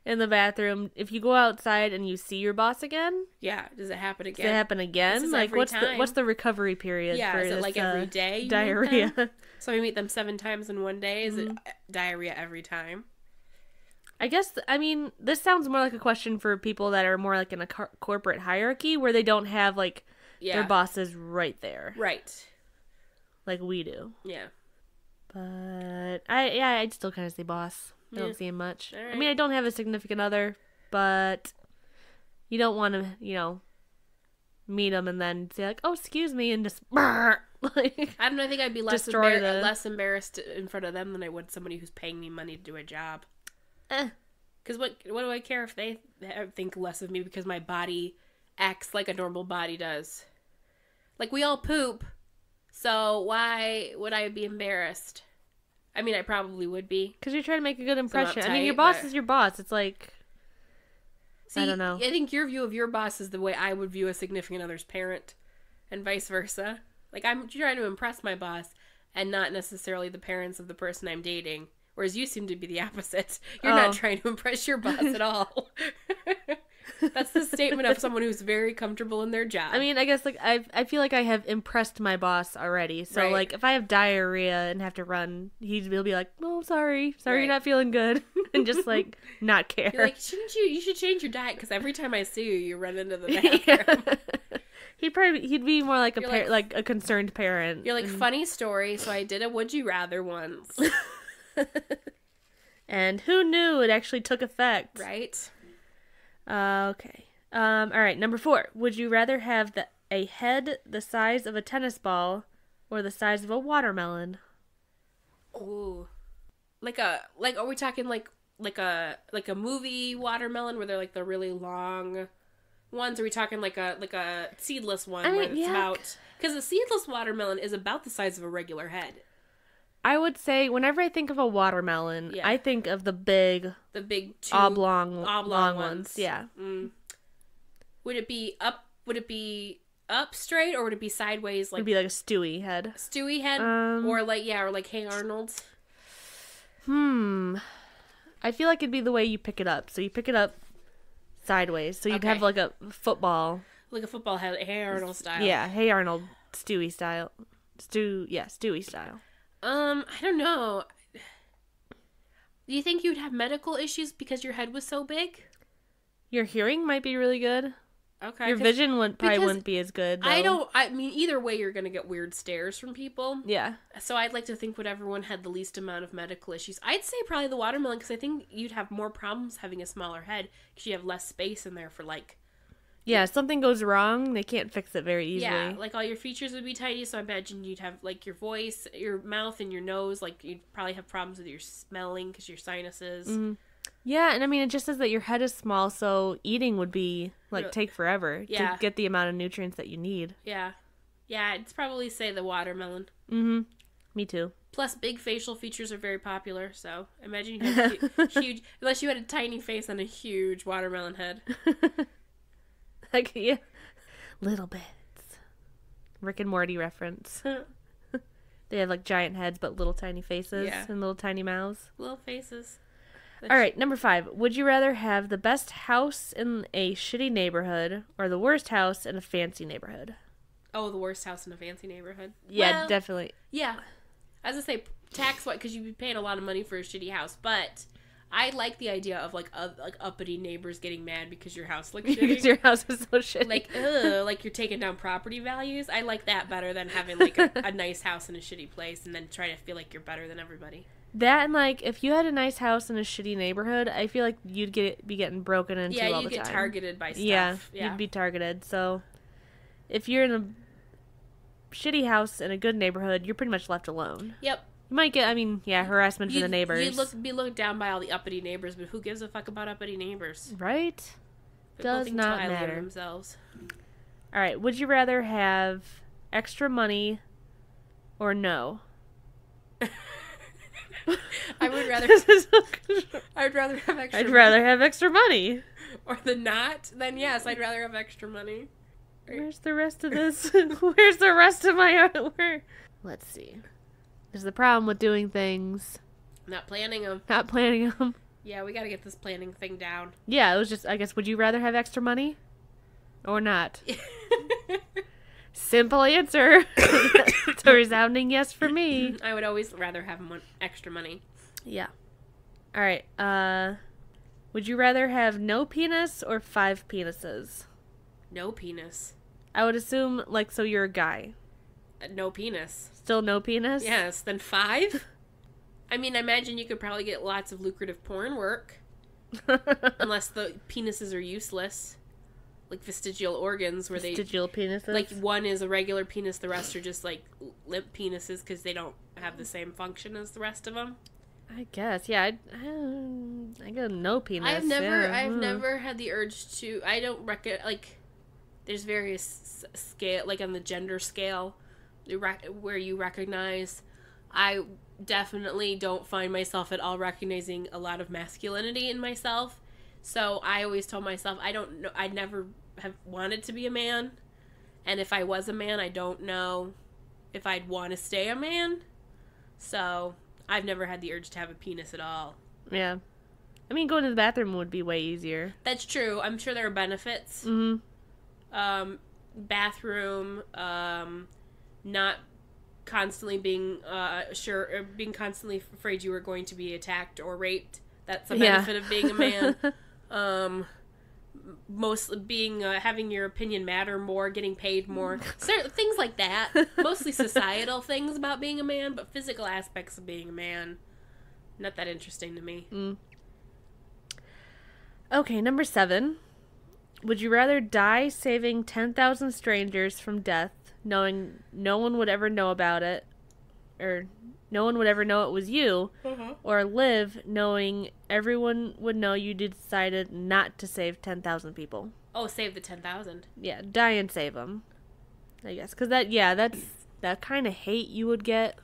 in the bathroom, if you go outside and you see your boss again, Yeah, does it happen again? does it happen This again? is Like every what's time. the recovery period Yeah, for is it this like every day you meet diarrhea? them? So I meet them 7 times in one day. Is it diarrhea every time? I guess I mean this sounds more like a question for people that are more like in a corporate hierarchy where they don't have like their bosses right there, Right. like we do. Yeah. But I'd still kind of say boss. I Yeah. don't see him much. All I right. mean, I don't have a significant other, but you don't want to, meet him and then say like, "Oh, excuse me," and just like. I don't know. I think I'd be less Destroy less embarrassed in front of them than I would somebody who's paying me money to do a job. Because what do I care if they think less of me because my body acts like a normal body does? Like, we all poop, so why would I be embarrassed? I mean, I probably would be. Because you're trying to make a good impression. I mean, uptight, your boss but- is your boss. It's like, See, I don't know. I think your view of your boss is the way I would view a significant other's parent, and vice versa. Like, I'm trying to impress my boss, and not necessarily the parents of the person I'm dating. Whereas you seem to be the opposite. You're not trying to impress your boss at all. That's the statement of someone who's very comfortable in their job. I mean, I guess like I feel like I have impressed my boss already. So Right. like, if I have diarrhea and have to run, he'll be like, "Oh, sorry, Right. you're not feeling good," and just like not care. You're like, you should change your diet because every time I see you, you run into the bathroom. He'd be more like You're like- like a concerned parent. You're like, funny story, so I did a would you rather once. And who knew it actually took effect? Right? Okay. All right. Number 4. Would you rather have a head the size of a tennis ball or the size of a watermelon? Ooh. Are we talking like a movie watermelon where they're like the really long ones? Or are we talking like a seedless one I mean, where it's yeah. about, because a seedless watermelon is about the size of a regular head. I would say whenever I think of a watermelon, Yeah. I think of the big The big two oblong ones. ones. Yeah. Would it be up straight, or would it be sideways, It'd like be like a Stewie head. Stewie head, or like Hey Arnold? I feel like it'd be the way you pick it up. So you pick it up sideways. So you'd Okay. have like a football. Like a football head, Hey Arnold style. Yeah, Hey Arnold, Stewie style. Stewie style. I don't know. Do you think you'd have medical issues because your head was so big? Your hearing might be really good. Okay. Your 'cause vision probably because wouldn't be as good. Though. I mean, either way, you're gonna get weird stares from people. Yeah. So I'd like to think what everyone had the least amount of medical issues. I'd say probably the watermelon, because I think you'd have more problems having a smaller head because you have less space in there for like. Yeah, if something goes wrong, they can't fix it very easily. Yeah, like all your features would be tiny, so I imagine you'd have like your voice, your mouth, and your nose. Like you'd probably have problems with your smelling because your sinuses. Yeah, and I mean, it just says that your head is small, so eating would be, like, take forever Yeah. to get the amount of nutrients that you need. Yeah, I'd probably say the watermelon. Me too. Plus, big facial features are very popular, so imagine you have huge, unless you had a tiny face and a huge watermelon head. Like, yeah. Little bits. Rick and Morty reference. They have, like, giant heads, but little tiny faces Yeah. and little tiny mouths. Little faces. All right, number 5. Would you rather have the best house in a shitty neighborhood or the worst house in a fancy neighborhood? Oh, the worst house in a fancy neighborhood. Yeah, Well, definitely. Yeah. As I say, tax-wise, because you'd be paying a lot of money for a shitty house, but I like the idea of, like uppity neighbors getting mad because your house looks shitty. Because your house is so shitty. Like, like you're taking down property values. I like that better than having, like, a nice house in a shitty place and then trying to feel like you're better than everybody. That and, like, if you had a nice house in a shitty neighborhood, I feel like you'd be getting broken into all you the get time. targeted by stuff. Yeah, you'd be targeted. So, if you're in a shitty house in a good neighborhood, you're pretty much left alone. Yep. You might get, harassment from the neighbors. You'd be looked down by all the uppity neighbors, but who gives a fuck about uppity neighbors? Right? People Does think not highly of matter. themselves. All right, would you rather have extra money or no? I would rather I'd rather have extra I'd rather have extra money. or than not, then yes, I'd rather have extra money. Where's the rest of this? Where's the rest of my artwork? Let's see. There's the problem with doing things. Not planning them. Not planning them. Yeah, we gotta get this planning thing down. Yeah, it was just, I guess, would you rather have extra money? Or not? Simple answer. It's a resounding yes for me. I would always rather have extra money. Yeah. Alright, would you rather have no penis or 5 penises? No penis. I would assume, like, so you're a guy. No penis. Still no penis? Yes, then 5? I mean, I imagine you could probably get lots of lucrative porn work. Unless the penises are useless. Like vestigial organs where Vestigial penises? like one is a regular penis, the rest are just like limp penises because they don't have the same function as the rest of them. I guess, yeah. I got no penis. I've never had the urge to. I don't like. There's various scale, like on the gender scale, where you recognize. I definitely don't find myself at all recognizing a lot of masculinity in myself. So I always told myself I don't know. I never have wanted to be a man, and if I was a man, I don't know if I'd want to stay a man. So I've never had the urge to have a penis at all. Yeah. I mean, going to the bathroom would be way easier. That's true. I'm sure there are benefits. Mm-hmm. Bathroom, not constantly being being constantly afraid you were going to be attacked or raped. That's a benefit of being a man. Mostly being having your opinion matter more, getting paid more, things like that. Mostly societal things about being a man, but physical aspects of being a man, not that interesting to me. Okay, number 7. Would you rather die saving 10,000 strangers from death, knowing no one would ever know about it, or no one would ever know it was you, or live knowing everyone would know you decided not to save 10,000 people? Oh, save the 10,000. Yeah, die and save them, I guess. Because that's that kind of hate you would get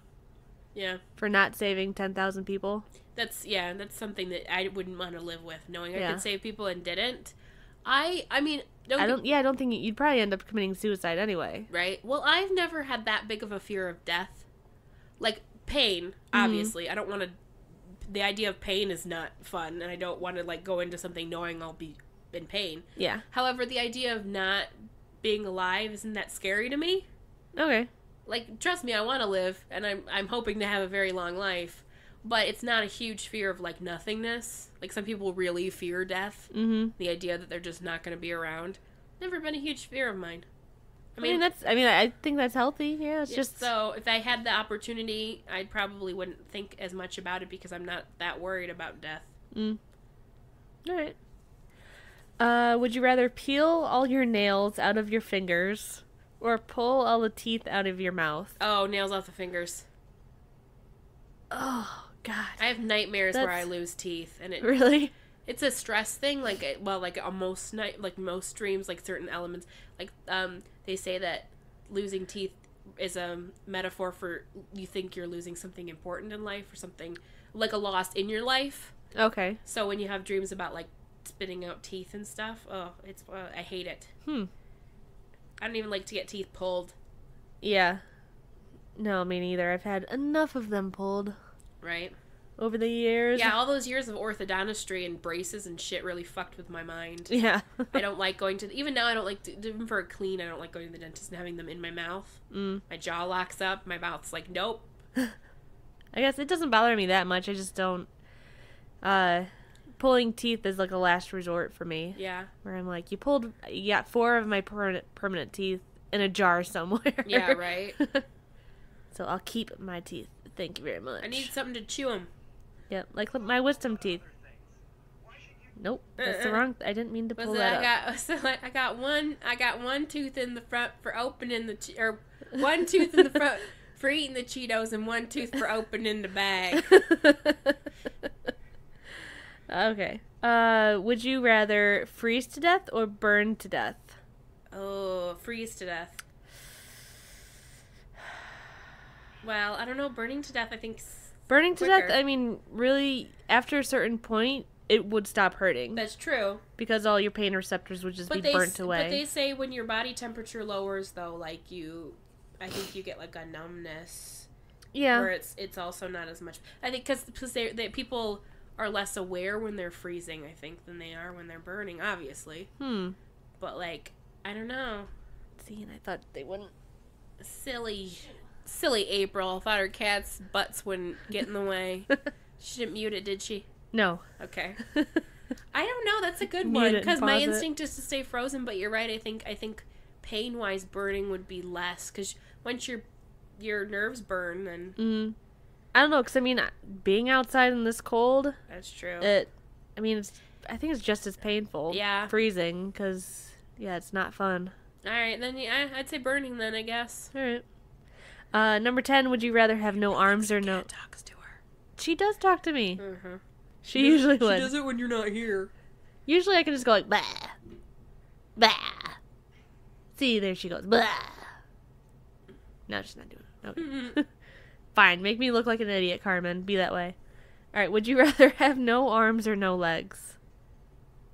for not saving 10,000 people. That's something that I wouldn't want to live with, knowing I could save people and didn't. I mean, I don't think you'd probably end up committing suicide anyway. Right. Well, I've never had that big of a fear of death. Like, pain, obviously. I don't want to... The idea of pain is not fun, and I don't want to, like, go into something knowing I'll be in pain. Yeah. However, the idea of not being alive, isn't that scary to me? Okay. Like, trust me, I want to live, and I'm hoping to have a very long life, but it's not a huge fear of, like, nothingness. Like, some people really fear death. Mm-hmm. The idea that they're just not going to be around. Never been a huge fear of mine. I think that's healthy. Yeah, it's just... So, if I had the opportunity, I probably wouldn't think as much about it because I'm not that worried about death. Alright. Would you rather peel all your nails out of your fingers or pull all the teeth out of your mouth? Oh, nails off the fingers. Oh, God. I have nightmares where I lose teeth. And Really? It's a stress thing, like most dreams, like certain elements, like they say that losing teeth is a metaphor for you think you're losing something important in life or something like a loss in your life. Okay. So when you have dreams about like spitting out teeth and stuff, I hate it. I don't even like to get teeth pulled. Yeah. No, me neither. I've had enough of them pulled. Right. Over the years. Yeah, all those years of orthodontistry and braces and shit really fucked with my mind. Yeah. I don't like going to... Even now, I don't like to... Even for a clean, I don't like going to the dentist and having them in my mouth. My jaw locks up. My mouth's like, nope. I guess it doesn't bother me that much. I just don't... Pulling teeth is like a last resort for me. Yeah. Where I'm like, you got 4 of my permanent teeth in a jar somewhere. Yeah, right. So I'll keep my teeth. Thank you very much. I need something to chew them. Yep, like my wisdom teeth. Nope, that's the wrong. I didn't mean to pull that up. I got one tooth in the front for opening or one tooth in the front for eating the Cheetos and one tooth for opening the bag. Okay. Would you rather freeze to death or burn to death? Oh, freeze to death. Well, I don't know. Burning to death, I think. Burning to death, quicker. I mean, really, after a certain point, it would stop hurting. That's true. Because all your pain receptors would just be burnt away. But they say when your body temperature lowers, though, like I think you get like a numbness. Yeah. Where it's also not as much. I think because they people are less aware when they're freezing, I think, than they are when they're burning, obviously. But, like, I don't know. See, and I thought they wouldn't. Silly April. Thought her cat's butts wouldn't get in the way. She didn't mute it, did she? No. Okay. I don't know. That's a good Mute one. it and Because my pause it. instinct is to stay frozen, but you're right. I think pain-wise, burning would be less. Because once your nerves burn, then... I don't know, because, I mean, being outside in this cold... That's true. I think it's just as painful. Yeah. Freezing, because, yeah, it's not fun. All right, then I'd say burning then, I guess. All right. Number 10, would you rather have no arms or no... Talks to her. She does talk to me. Mm-hmm. She usually would. She does it when you're not here. Usually I can just go like, bah, bah. See, there she goes, bah. No, she's not doing it. Okay. Fine, make me look like an idiot, Carmen. Be that way. All right, would you rather have no arms or no legs?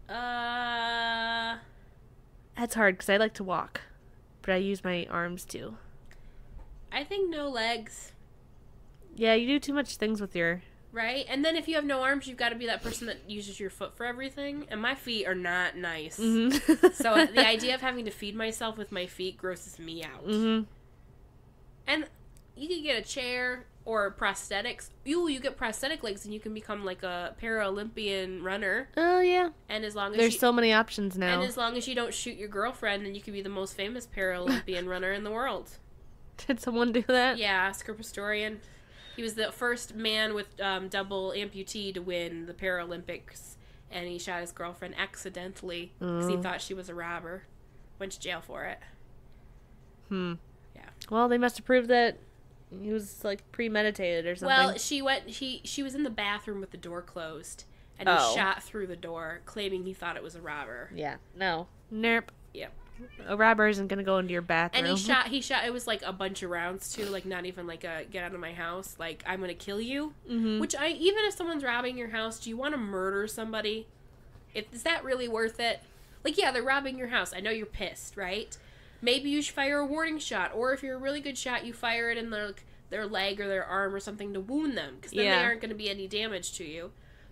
That's hard because I like to walk, but I use my arms too. I think no legs. Yeah, you do too much things with your... Right? And then if you have no arms, you've got to be that person that uses your foot for everything. And my feet are not nice. Mm-hmm. So the idea of having to feed myself with my feet grosses me out. Mm-hmm. And you can get a chair or prosthetics. You get prosthetic legs and you can become like a Paralympian runner. Oh, yeah. And as long as There's so many options now. And as long as you don't shoot your girlfriend, then you can be the most famous Paralympian runner in the world. Did someone do that? Yeah, Oscar Pistorian. He was the first man with double amputee to win the Paralympics, and he shot his girlfriend accidentally because he thought she was a robber. Went to jail for it. Yeah. Well, they must have proved that he was, like, premeditated or something. Well, she was in the bathroom with the door closed, and he shot through the door, claiming he thought it was a robber. Yeah. No. Nope. Yep. A robber isn't going to go into your bathroom. And he shot, it was like a bunch of rounds too, like not even like a get out of my house, like I'm gonna kill you. Mm-hmm. Which even if someone's robbing your house, do you want to murder somebody? Is that really worth it? Like, yeah, they're robbing your house. I know you're pissed, right? Maybe you should fire a warning shot, or if you're a really good shot, you fire it in their leg or their arm or something to wound them, because then they aren't going to be any damage to you.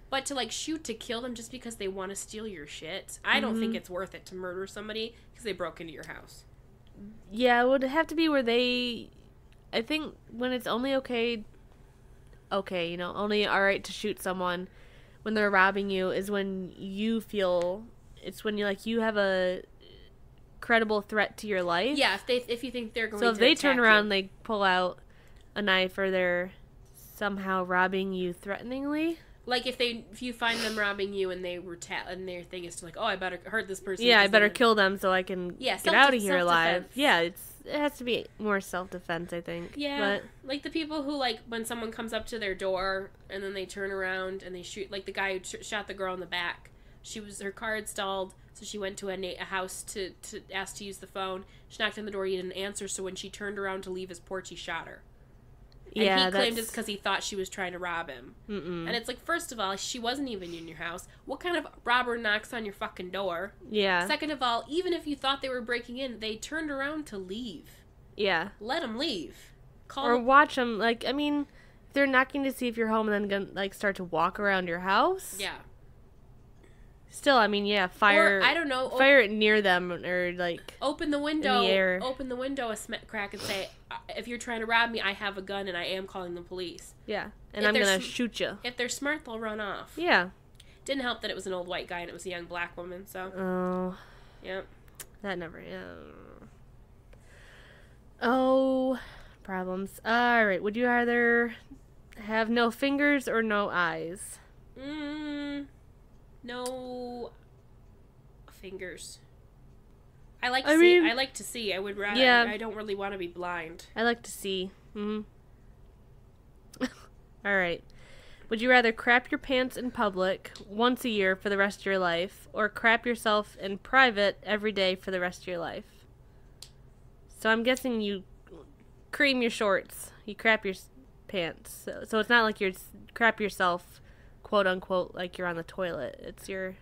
But to, like, shoot to kill them just because they want to steal your shit, I don't think it's worth it to murder somebody because they broke into your house. Yeah, it would have to be where they... I think when it's only okay, only alright to shoot someone when they're robbing you is when you feel... It's when you have a credible threat to your life. Yeah, if you think they're going to So if they turn around and you. they pull out a knife or they're somehow robbing you threateningly... Like, if you find them robbing you and and their thing is to, like, oh, I better hurt this person. Yeah, I better kill them so I can get out of here alive. Yeah, it has to be more self-defense, I think. Yeah, like the people who, like, when someone comes up to their door and then they turn around and they shoot, like the guy who shot the girl in the back. Her car had stalled, so she went to a house to ask to use the phone. She knocked on the door, he didn't answer, so when she turned around to leave his porch, he shot her. And he claimed it's because he thought she was trying to rob him. And it's like, first of all, she wasn't even in your house. What kind of robber knocks on your fucking door? Yeah. Second of all, even if you thought they were breaking in, they turned around to leave. Yeah. Let them leave. Watch them. Like, I mean, if they're knocking to see if you're home and then gonna, like, start to walk around your house. Yeah. Still, I mean, yeah, fire. Or, I don't know. Fire it near them or, like, open the window. in the air. Open the window a crack and say, if you're trying to rob me, I have a gun and I am calling the police. Yeah. And If I'm they're going to shoot you. If they're smart, they'll run off. Yeah. Didn't help that it was an old white guy and it was a young black woman, so. Oh. Yep. That never. Oh. Problems. Alright. Would you rather have no fingers or no eyes? No fingers. I like to see. I would rather. Yeah. I don't really want to be blind. I like to see. Alright. Would you rather crap your pants in public once a year for the rest of your life, or crap yourself in private every day for the rest of your life? So I'm guessing you cream your shorts. You crap your pants. So it's not like you're crap yourself, quote unquote, like you're on the toilet. It's your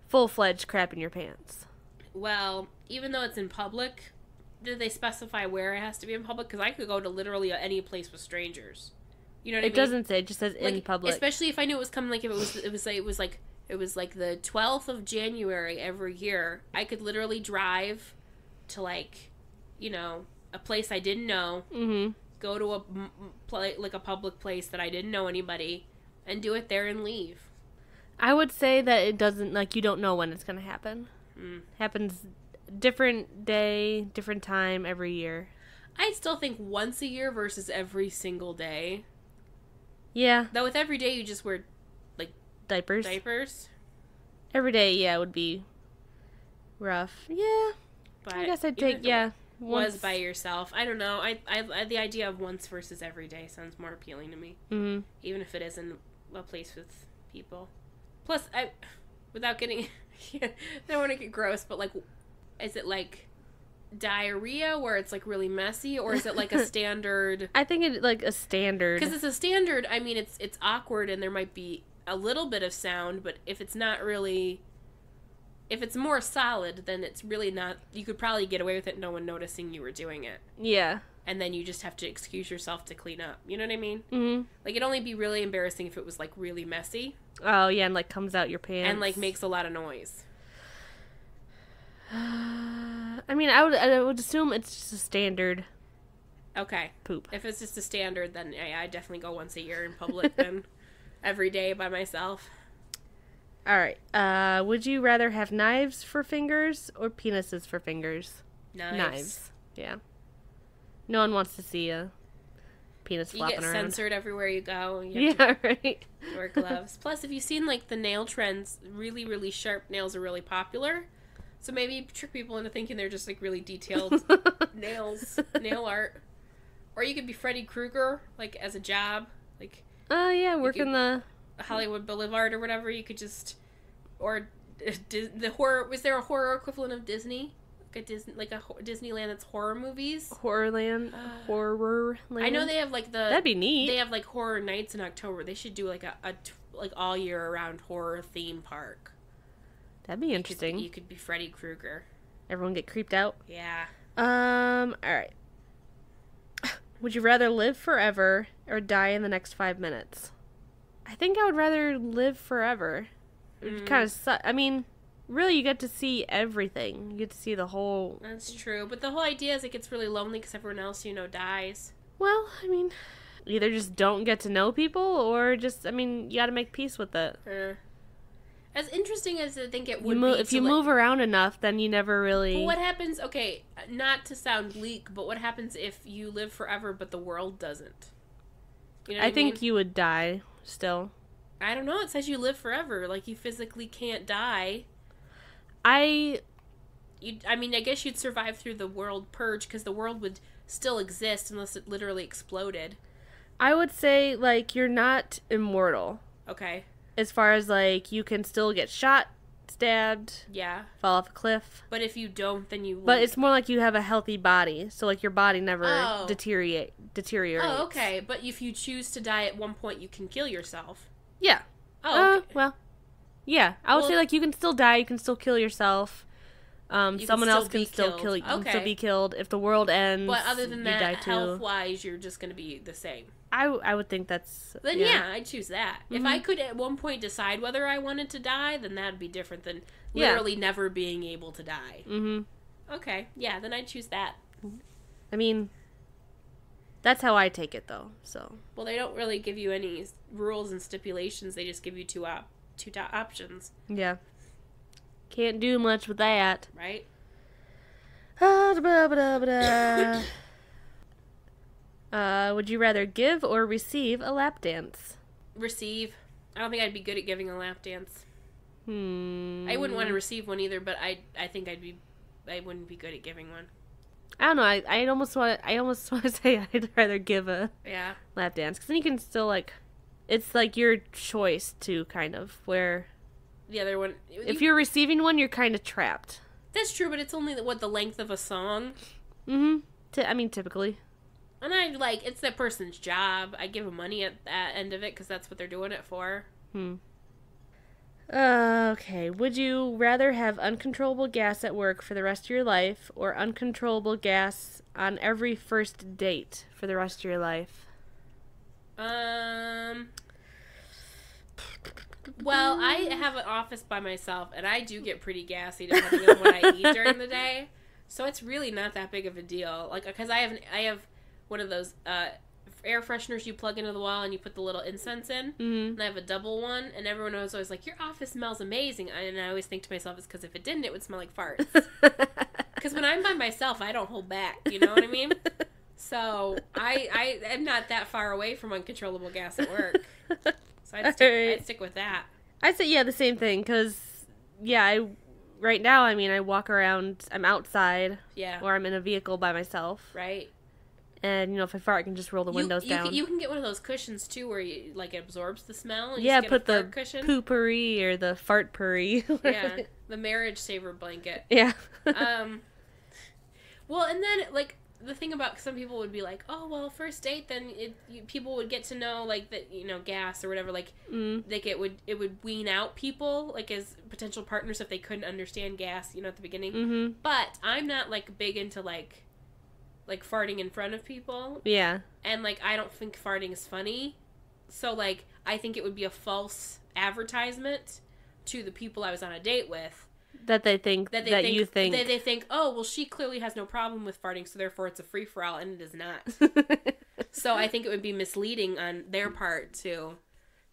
full-fledged crap in your pants. Well, even though it's in public, did they specify where it has to be in public? Because I could go to literally any place with strangers. You know what I mean? It doesn't say. It just says like, in public. Especially if I knew it was coming. Like if it was like the 12th of January every year. I could literally drive to like, you know, a place I didn't know. Mm-hmm. Go to a public place that I didn't know anybody, and do it there and leave. I would say that it doesn't, like, you don't know when it's going to happen. Happens different day, different time every year. I still think once a year versus every single day. Yeah. Though with every day you just wear, like, Diapers. Every day, yeah, would be rough. Yeah. But I guess I'd even take, if it yeah. was by yourself. I don't know. I the idea of once versus every day sounds more appealing to me. Mm-hmm. Even if it isn't a place with people. Plus, without getting, I don't want to get gross, but like, is it like diarrhea where it's like really messy, or is it like a standard? I think it's like a standard. Because it's a standard. I mean, it's awkward and there might be a little bit of sound, but if it's not really, if it's more solid, then it's really not. You could probably get away with it, no one noticing you were doing it. Yeah. And then you just have to excuse yourself to clean up. You know what I mean? Mm-hmm. Like, it'd only be really embarrassing if it was, like, really messy. Oh, yeah, and, like, comes out your pants. And, like, makes a lot of noise. I mean, I would assume it's just a standard Okay. poop. If it's just a standard, then I definitely go once a year in public than every day by myself. All right. Would you rather have knives for fingers or penises for fingers? Knives. Yeah. No one wants to see a penis You flopping get around. censored everywhere you go. You have Yeah, right. to wear gloves. Plus, if you've seen, like, the nail trends, really, really sharp nails are really popular. So maybe trick people into thinking they're just, like, really detailed nails, nail art. Or you could be Freddy Krueger, like, as a job. Like, Oh, yeah, working could- the... Hollywood Boulevard or whatever. You could just... Or the horror... Was there a horror equivalent of Disney? Like a Disneyland that's horror movies? Horrorland. Horrorland. I know they have, like, the... That'd be neat. They have, like, horror nights in October. They should do, like, like all year around horror theme park. That'd be interesting. You could be Freddy Krueger. Everyone get creeped out. Yeah. All right. Would you rather live forever or die in the next 5 minutes? I think I would rather live forever. It kind of I mean, really, you get to see everything. You get to see the whole... That's true. But the whole idea is it gets really lonely because everyone else, you know, dies. Well, I mean, either just don't get to know people or just, I mean, you got to make peace with it. As interesting as I think it would You be if to, you like, move around enough, then you never really... But what happens, okay, not to sound bleak, but what happens if you live forever but the world doesn't? You know what I think mean? you would die still. I don't know, it says you live forever, like you physically can't die. I mean, I guess you'd survive through the world purge because the world would still exist unless it literally exploded. I would say, like, you're not immortal. Okay. As far as, like, you can still get shot, stabbed, Yeah. fall off a cliff. But if you don't, then you... But it's more like you have a healthy body. So, like, your body never Oh. deteriorates. Oh, okay. But if you choose to die at one point, you can kill yourself. Yeah. Oh, okay. Well, yeah. I would Well- say, like, you can still die. You can still kill yourself. can Someone still else can be still killed. kill you. You can Okay. still be killed. If the world ends, But other than you that, die too. health-wise, you're just going to be the same. I would think that's... Then yeah, I'd choose that. If Mm-hmm. I could at one point decide whether I wanted to die, then that'd be different than Yeah. literally never being able to die. Mm-hmm. Okay, yeah, then I'd choose that. I mean, that's how I take it, though, so... Well, they don't really give you any rules and stipulations. They just give you two options, Yeah. Can't do much with that. right? Would you rather give or receive a lap dance? Receive. I don't think I'd be good at giving a lap dance. I I wouldn't want to receive one either, but I think I wouldn't be good at giving one. I don't know. I almost want to say I'd rather give a Yeah. lap dance because then you can still like, it's like your choice to kind of where The other one. if you're receiving one, you're kind of trapped. That's true, but it's only the length of a song. I mean, typically. And it's that person's job. I give them money at that end of it because that's what they're doing it for. Okay. Would you rather have uncontrollable gas at work for the rest of your life or uncontrollable gas on every first date for the rest of your life? Well, I have an office by myself, and I do get pretty gassy depending on what I eat during the day. So it's really not that big of a deal. Like, because I have one of those air fresheners you plug into the wall and you put the little incense in. Mm-hmm. And I have a double one, and everyone was always like, "Your office smells amazing." And I always think to myself, it's because if it didn't, it would smell like farts. Because when I'm by myself, I don't hold back. You know what I mean? So I am not that far away from uncontrollable gas at work. So I'd stick with that. I'd say, the same thing, because, right now, I walk around, I'm outside, or I'm in a vehicle by myself. Right. And, if I fart, I can just roll the windows down. You can get one of those cushions, too, where it absorbs the smell. And put the poopery or the fartpery. Yeah, the marriage saver blanket. Yeah. Well, and then, the thing about some people would be like, oh, well, first date, then people would get to know, that, gas or whatever, it would wean out people, as potential partners if they couldn't understand gas, at the beginning. Mm-hmm. But I'm not, big into, farting in front of people. Yeah. And, I don't think farting is funny. So, I think it would be a false advertisement to the people I was on a date with. That they think, that you think. They think, oh, well, she clearly has no problem with farting, so therefore it's a free-for-all, and it is not. So I think it would be misleading on their part to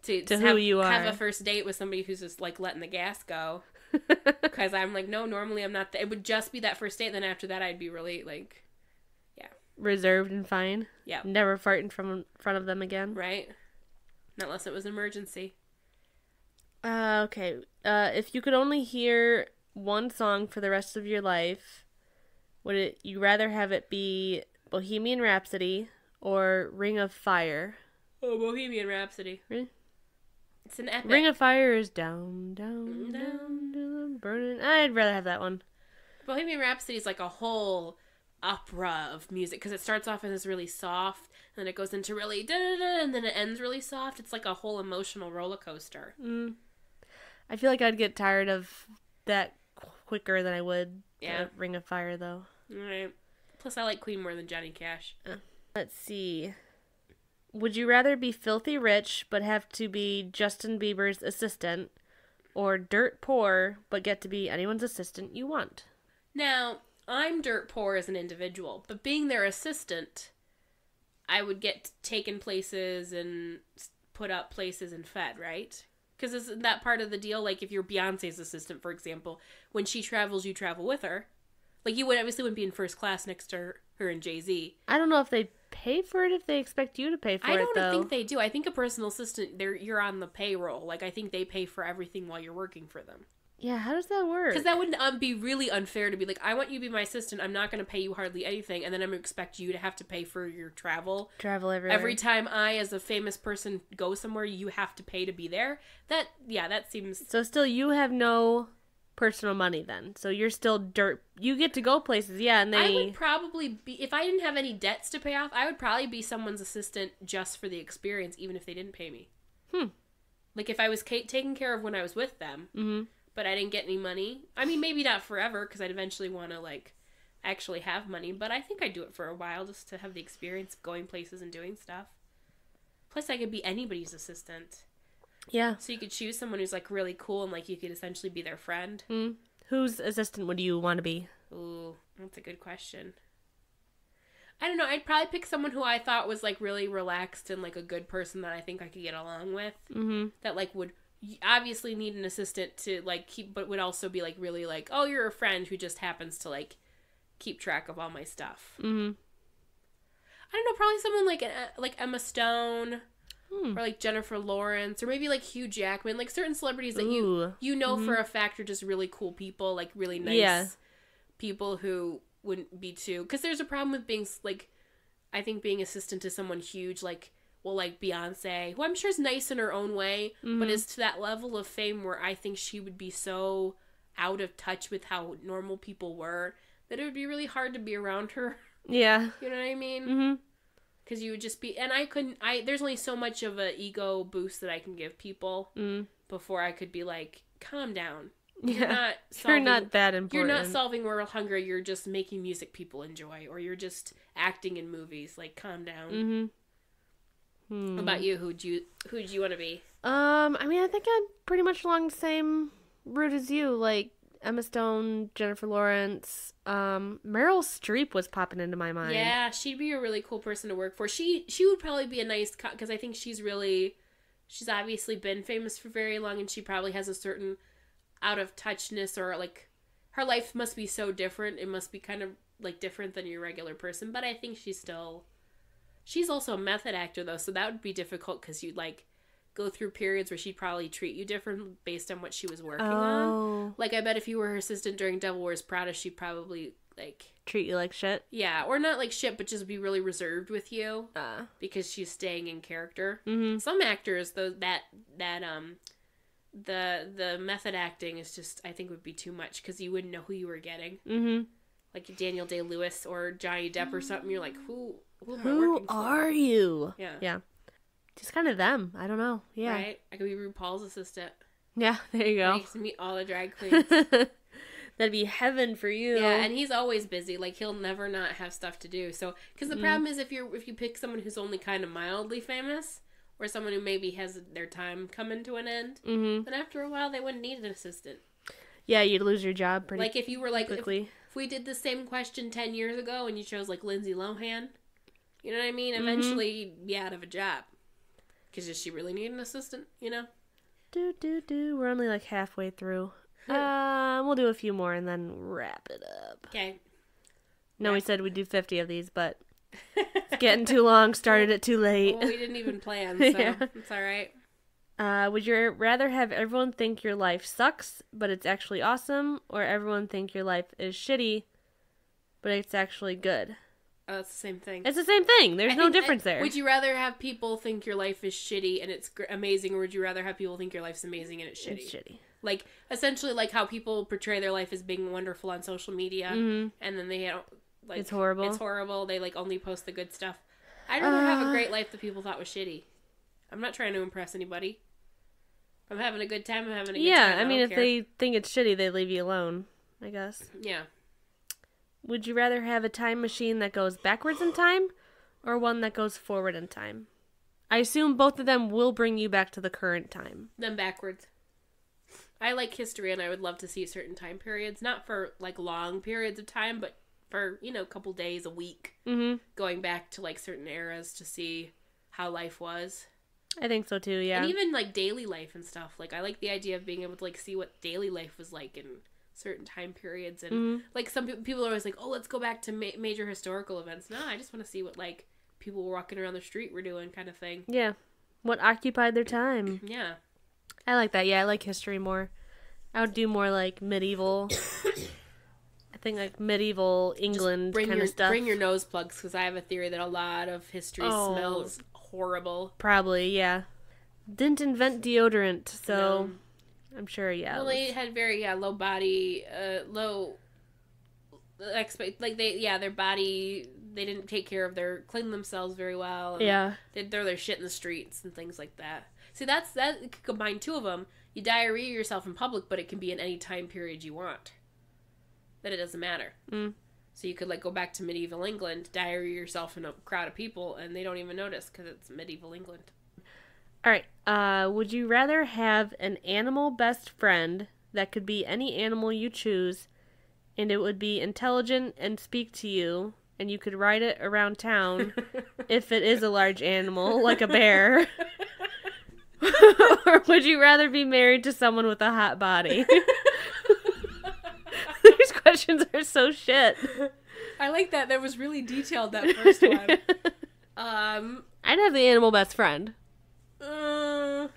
who you are. Have a first date with somebody who's just, letting the gas go. Because I'm no, normally I'm not. It would just be that first date, and then after that I'd be really, reserved and fine. Yeah. Never fart in front of them again. Right. Not unless it was an emergency. Okay. If you could only hear one song for the rest of your life, would you rather have it be Bohemian Rhapsody or Ring of Fire? Oh, Bohemian Rhapsody. Really? It's an epic. Ring of Fire is down, down, down, down, burning. I'd rather have that one. Bohemian Rhapsody is a whole opera of music because it starts off as really soft and then it goes into really da-da-da and then it ends really soft. It's a whole emotional roller coaster. I feel like I'd get tired of that quicker than I would Ring of Fire, though. Alright. Plus, I like Queen more than Johnny Cash. Let's see. Would you rather be filthy rich but have to be Justin Bieber's assistant, or dirt poor but get to be anyone's assistant you want? Now, I'm dirt poor as an individual, but being their assistant, I would get taken places and put up places and fed, right? Because isn't that part of the deal? If you're Beyonce's assistant, for example, when she travels, you travel with her. You wouldn't be in first class next to her and Jay-Z. I don't know if they pay for it if they expect you to pay for it, though. I don't think they do. I think a personal assistant, you're on the payroll. I think they pay for everything while you're working for them. Yeah, how does that work? Because that would be really unfair to be I want you to be my assistant. I'm not going to pay you hardly anything, and then I'm going to expect you to have to pay for your travel. Travel everywhere. Every time I, as a famous person, go somewhere, you have to pay to be there. That seems... So still, you have no personal money then. So you're still dirt... You get to go places, and they... I would probably be... If I didn't have any debts to pay off, I would probably be someone's assistant just for the experience, even if they didn't pay me. If I was taken care of when I was with them... Mm-hmm. But I didn't get any money. Maybe not forever, because I'd eventually want to, actually have money. But I think I'd do it for a while, just to have the experience of going places and doing stuff. Plus, I could be anybody's assistant. Yeah. So you could choose someone who's, really cool, and, you could essentially be their friend. Whose assistant would you want to be? Ooh, that's a good question. I don't know. I'd probably pick someone who I thought was, really relaxed and, a good person that I think I could get along with. Mm-hmm. That, would... You obviously need an assistant to, keep, but would also be, really, oh, you're a friend who just happens to, keep track of all my stuff. Mm-hmm. I don't know, probably someone like Emma Stone, or, Jennifer Lawrence, or maybe, Hugh Jackman, certain celebrities that you know for a fact are just really cool people, really nice people who wouldn't be too, because there's a problem with being, I think being assistant to someone huge, Beyonce, who I'm sure is nice in her own way, but is to that level of fame where I think she would be so out of touch with how normal people were that it would be really hard to be around her. Yeah. You know what I mean? Mm-hmm. Because you would just be, and there's only so much of an ego boost that I can give people before I could be like, calm down. Yeah. You're not that important. You're not solving world hunger. You're just making music people enjoy, or you're just acting in movies. Like, calm down. What about you? Who'd you want to be? I mean, I think I'm pretty much along the same route as you. Like Emma Stone, Jennifer Lawrence, Meryl Streep was popping into my mind. Yeah, she'd be a really cool person to work for. She would probably be a nice, because I think she's obviously been famous for very long, and she probably has a certain out of touchness, or like her life must be so different. It must be kind of like different than your regular person. But I think she's also a method actor though, so that would be difficult because you'd like go through periods where she'd probably treat you different based on what she was working on. Like, I bet if you were her assistant during Devil Wears Prada, she'd probably, like... treat you like shit? Yeah, or not like shit, but just be really reserved with you. Because she's staying in character. Mm-hmm. Some actors, though, the method acting is just, I think, would be too much, because you wouldn't know who you were getting. Mm-hmm. Like Daniel Day-Lewis or Johnny Depp or something, you're like, who am I working for? Who are you? Yeah. Yeah. Just kind of them. I don't know. Yeah. Right? I could be RuPaul's assistant. Yeah, there you go. I get to meet all the drag queens. That'd be heaven for you. Yeah, and he's always busy. Like, he'll never not have stuff to do. So, because the problem is if you pick someone who's only kind of mildly famous, or someone who maybe has their time coming to an end, then after a while they wouldn't need an assistant. Yeah, you'd lose your job pretty like if you were like quickly. If we did the same question 10 years ago and you chose like Lindsay Lohan, you know what I mean? Eventually you'd be out of a job. Because does she really need an assistant, you know? We're only like halfway through. We'll do a few more and then wrap it up. Okay. No, we said we'd do 50 of these, but it's getting too long. Started it too late. Well, we didn't even plan, so it's all right. Would you rather have everyone think your life sucks, but it's actually awesome, or everyone think your life is shitty, but it's actually good? Oh, it's the same thing. It's the same thing. There's no difference there. Would you rather have people think your life is shitty and it's amazing, or would you rather have people think your life's amazing and it's shitty? It's shitty. Like, essentially, like how people portray their life as being wonderful on social media, and then they don't, like... It's horrible. It's horrible. They, like, only post the good stuff. I'd rather have a great life that people thought was shitty. I'm not trying to impress anybody. I'm having a good time. I'm having a good time. Yeah, I mean, if they think it's shitty, they leave you alone, I guess. Yeah. Would you rather have a time machine that goes backwards in time, or one that goes forward in time? I assume both of them will bring you back to the current time. Then backwards. I like history, and I would love to see certain time periods. Not for, like, long periods of time, but for, you know, a couple days, a week. Mm-hmm. Going back to, like, certain eras to see how life was. I think so, too, yeah. And even, like, daily life and stuff. Like, I like the idea of being able to, like, see what daily life was like in certain time periods. And, like, some people are always like, oh, let's go back to major historical events. No, I just want to see what, like, people walking around the street were doing kind of thing. Yeah. What occupied their time. Yeah. I like that. Yeah, I like history more. I would do more, like, medieval... I think, like, medieval England kind of stuff. Bring your nose plugs, because I have a theory that a lot of history smells horrible. Probably, yeah. Didn't invent deodorant, so... No. I'm sure, yeah. Well, they had very, low body, low... their body... They didn't take care of clean themselves very well. And yeah. They'd throw their shit in the streets and things like that. See, that could combine two of them. You diarrhea yourself in public, but it can be in any time period you want. Then it doesn't matter. Mm. So you could, like, go back to medieval England, diarrhea yourself in a crowd of people, and they don't even notice because it's medieval England. All right. Would you rather have an animal best friend that could be any animal you choose, and it would be intelligent and speak to you, and you could ride it around town if it is a large animal, like a bear? Or would you rather be married to someone with a hot body? These questions are so shit. I like that. That was really detailed, that first one. I'd have the animal best friend. I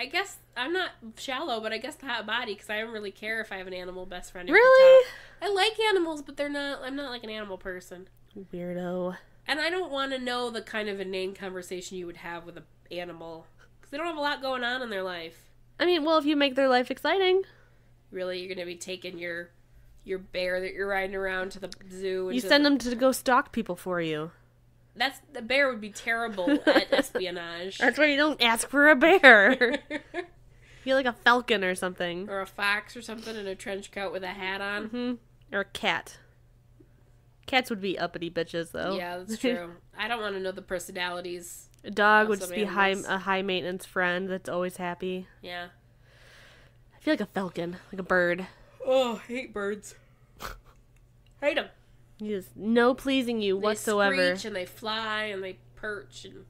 guess I'm not shallow, but I guess the hot body, because I don't really care if I have an animal best friend. Really? I like animals, but I'm not like an animal person. Weirdo. And I don't want to know the kind of inane conversation you would have with an animal, because they don't have a lot going on in their life. I mean, well, if you make their life exciting. Really, you're going to be taking your bear that you're riding around to the zoo? And you send them to go stalk people for you. The bear would be terrible at espionage. That's why you don't ask for a bear. Feel like a falcon or something. Or a fox or something in a trench coat with a hat on. Mm-hmm. Or a cat. Cats would be uppity bitches, though. Yeah, that's true. I don't want to know the personalities. A dog would some just be animals. a high maintenance friend that's always happy. Yeah. I feel like a falcon, like a bird. Oh, I hate birds. Hate them. Just no pleasing you whatsoever. They screech and they fly and they perch and...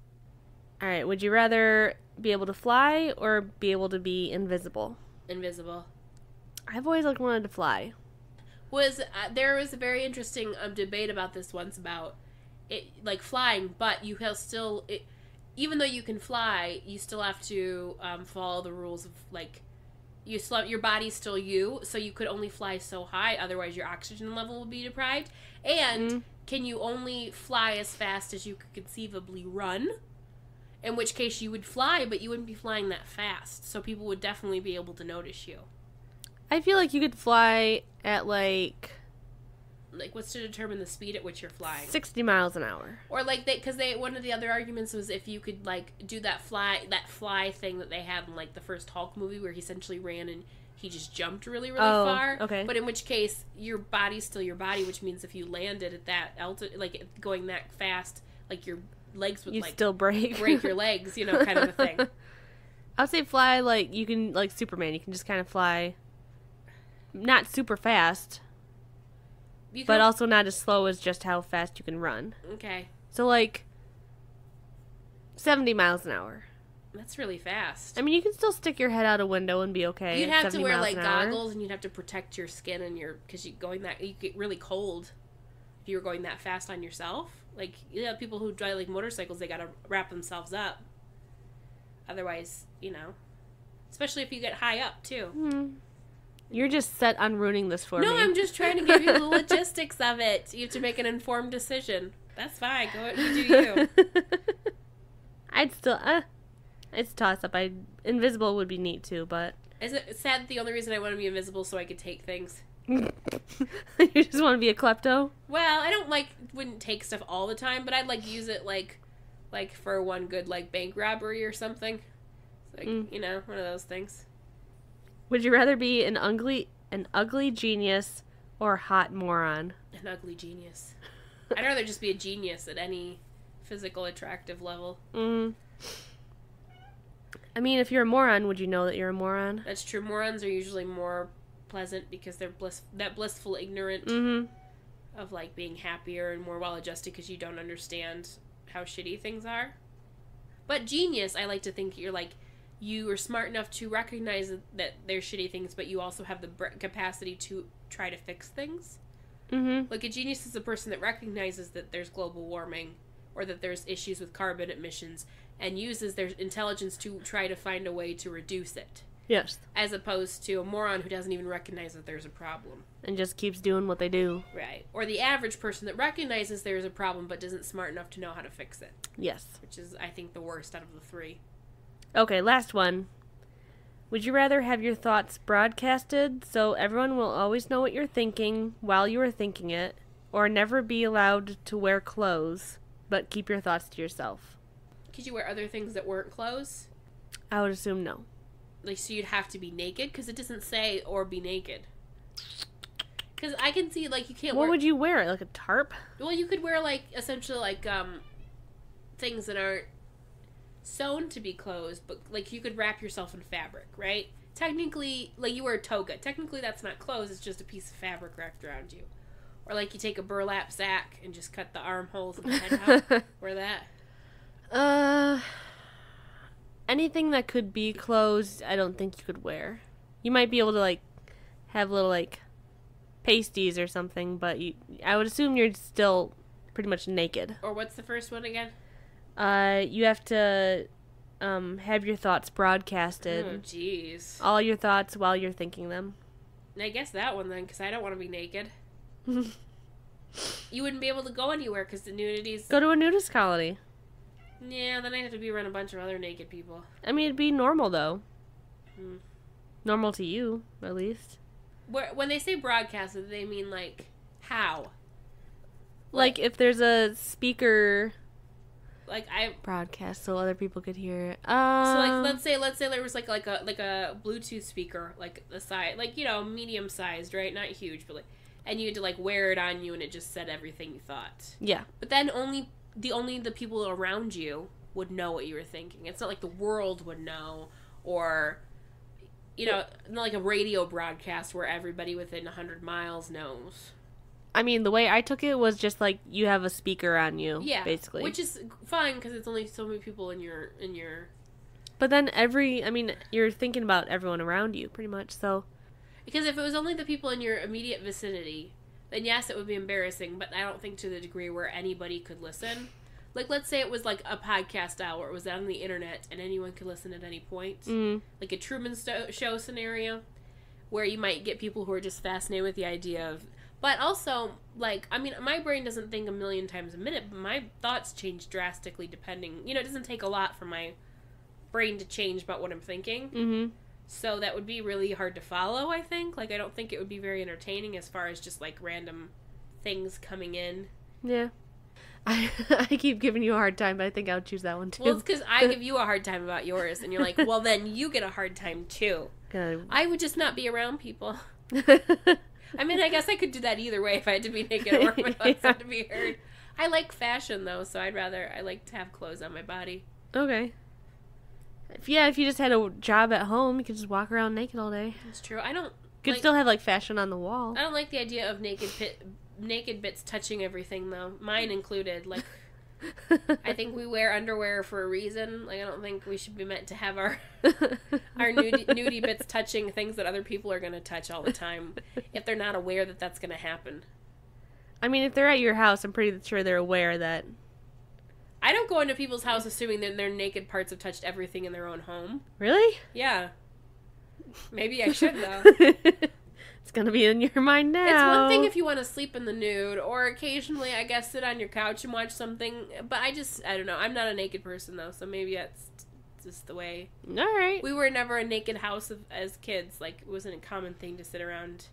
All right, would you rather be able to fly or be able to be invisible? Invisible. I've always wanted to fly. There was a very interesting debate about this once about it, like flying, but you have still, even though you can fly, you still have to follow the rules of like, your body's still you, so you could only fly so high, otherwise your oxygen level will be deprived. And can you only fly as fast as you could conceivably run? In which case you would fly, but you wouldn't be flying that fast, so people would definitely be able to notice you. I feel like you could fly at like What's to determine the speed at which you're flying? 60 miles an hour. Or like one of the other arguments was if you could like do that fly thing that they have in like the first Hulk movie where he essentially ran and he just jumped really far. Okay. But in which case your body's still your body, which means if you landed at that altitude, like going that fast, like your legs would still break your legs, kind of a thing. I would say fly like you can, like Superman. You can just kind of fly. Not super fast, but also not as slow as just how fast you can run. Okay. So, like, 70 miles an hour. That's really fast. I mean, you can still stick your head out a window and be okay. You'd have to wear, like, goggles, and you'd have to protect your skin and because you get really cold if you were going that fast on yourself. Like, people who drive, like, motorcycles, they gotta wrap themselves up. Otherwise, especially if you get high up, too. Mm-hmm. You're just set on ruining this for me. No, I'm just trying to give you the logistics of it. You have to make an informed decision. That's fine. Go ahead and do you. I'd still, it's a toss-up. Invisible would be neat, too, but... Is it sad that the only reason I want to be invisible so I could take things? You just want to be a klepto? Well, I wouldn't take stuff all the time, but I'd, use it, like for one good, bank robbery or something. It's one of those things. Would you rather be an ugly genius or a hot moron? An ugly genius. I'd rather just be a genius at any physical attractive level. I mean, if you're a moron, would you know that you're a moron? That's true. Morons are usually more pleasant because they're blissful ignorant of being happier and more well-adjusted because you don't understand how shitty things are. But genius, I like to think you are smart enough to recognize that they're shitty things, but you also have the capacity to try to fix things. Mm-hmm. Like, a genius is a person that recognizes that there's global warming or that there's issues with carbon emissions and uses their intelligence to try to find a way to reduce it. Yes. As opposed to a moron who doesn't even recognize that there's a problem. And just keeps doing what they do. Right. Or the average person that recognizes there's a problem but isn't smart enough to know how to fix it. Yes. Which is, I think, the worst out of the three. Okay, last one. Would you rather have your thoughts broadcasted so everyone will always know what you're thinking while you are thinking it, or never be allowed to wear clothes, but keep your thoughts to yourself? Could you wear other things that weren't clothes? I would assume no. So you'd have to be naked? Because it doesn't say, or be naked. Because I can see, you can't wear... What would you wear? Like a tarp? Well, you could wear, essentially, things that aren't sewn to be clothes, but, you could wrap yourself in fabric, right? Technically, you wear a toga. Technically, that's not clothes. It's just a piece of fabric wrapped around you. Or, you take a burlap sack and just cut the armholes and the head out. Wear that. Anything that could be clothes, I don't think you could wear. You might be able to, have little, pasties or something, but I would assume you're still pretty much naked. Or what's the first one again? You have to have your thoughts broadcasted. Oh, jeez. All your thoughts while you're thinking them. I guess that one then, because I don't want to be naked. You wouldn't be able to go anywhere because the nudity's... Go to a nudist colony. Yeah, then I'd have to be around a bunch of other naked people. I mean, it'd be normal, though. Normal to you, at least. When they say broadcasted, they mean, how? If there's a speaker like I broadcast so other people could hear it. so like let's say there was like a Bluetooth speaker like the size, like, you know, medium sized, right? Not huge, but like, and you had to like wear it on you and it just said everything you thought. Yeah. But then only the people around you would know what you were thinking. It's not like the world would know, or, you know, not like a radio broadcast where everybody within 100 miles knows. I mean, the way I took it was just like you have a speaker on you, Yeah, basically. which is fine because it's only so many people in your. But then you're thinking about everyone around you, pretty much. So, Because if it was only the people in your immediate vicinity, then yes, it would be embarrassing. But I don't think to the degree where anybody could listen. Like, let's say it was like a podcast hour. It was on the internet and anyone could listen at any point. Like a Truman Show scenario, where you might get people who are just fascinated with the idea of. But also, like, I mean, my brain doesn't think a million times a minute, but my thoughts change drastically depending. You know, it doesn't take a lot for my brain to change about what I'm thinking. Mm-hmm. So that would be really hard to follow, I think. Like, I don't think it would be very entertaining as far as just, like, random things coming in. yeah. I keep giving you a hard time, but I think I would choose that one, too. Well, it's because I give you a hard time about yours, and you're like, well, then you get a hard time, too. I would just not be around people. I mean, I guess I could do that either way if I had to be naked or if my thoughts had to be heard. I like fashion, though, so I like to have clothes on my body. Okay. If you just had a job at home, you could just walk around naked all day. That's true. I don't... Could still have, like, fashion on the wall. I don't like the idea of naked bits touching everything, though. Mine included. Like, I think we wear underwear for a reason. Like, I don't think we should be meant to have our nudie bits touching things that other people are going to touch all the time if they're not aware that that's going to happen. I mean, if they're at your house, I'm pretty sure they're aware that... I don't go into people's house assuming that their naked parts have touched everything in their own home. Really? Yeah. Maybe I should, though. It's going to be in your mind now. It's one thing if you want to sleep in the nude, or occasionally, I guess, sit on your couch and watch something, but I don't know. I'm not a naked person, though, so maybe that's just the way. All right. We were never a naked house as kids. Like, it wasn't a common thing to sit around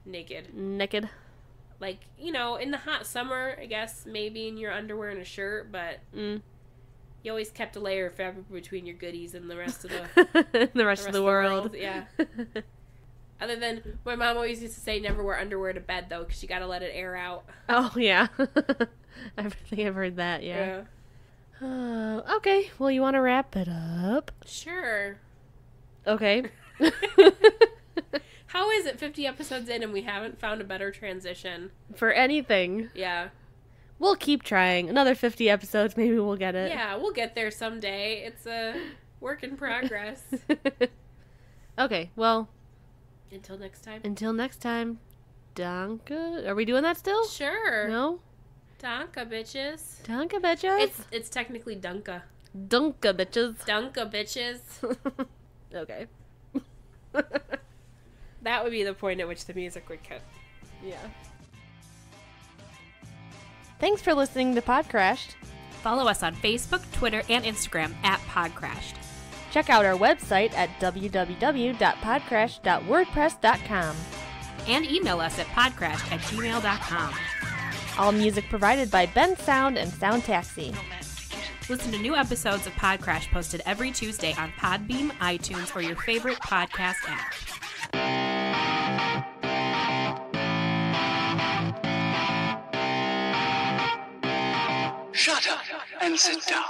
naked. Naked. Like, you know, in the hot summer, I guess, maybe in your underwear and a shirt, but you always kept a layer of fabric between your goodies and the rest of the rest of the world. Yeah. Other than, my mom always used to say never wear underwear to bed, though, because you gotta let it air out. Oh, yeah. I think I've heard that, yeah. Okay, well, you want to wrap it up? Sure. Okay. How is it 50 episodes in and we haven't found a better transition? For anything. Yeah. We'll keep trying. Another 50 episodes, maybe we'll get it. Yeah, we'll get there someday. It's a work in progress. Okay, well... Until next time. Danke. Are we doing that still? Sure. No? Danke, bitches. Danke, bitches? It's technically Dunka. Dunka, bitches. Dunka, bitches. Okay. That would be the point at which the music would cut. Yeah. Thanks for listening to Podcrashed. Follow us on Facebook, Twitter, and Instagram at Podcrashed. Check out our website at www.podcrashed.wordpress.com. And email us at podcrashed@gmail.com. All music provided by Ben Sound and Sound Taxi. Listen to new episodes of Podcrashed posted every Tuesday on Podbeam, iTunes, or your favorite podcast app. Shut up and sit down.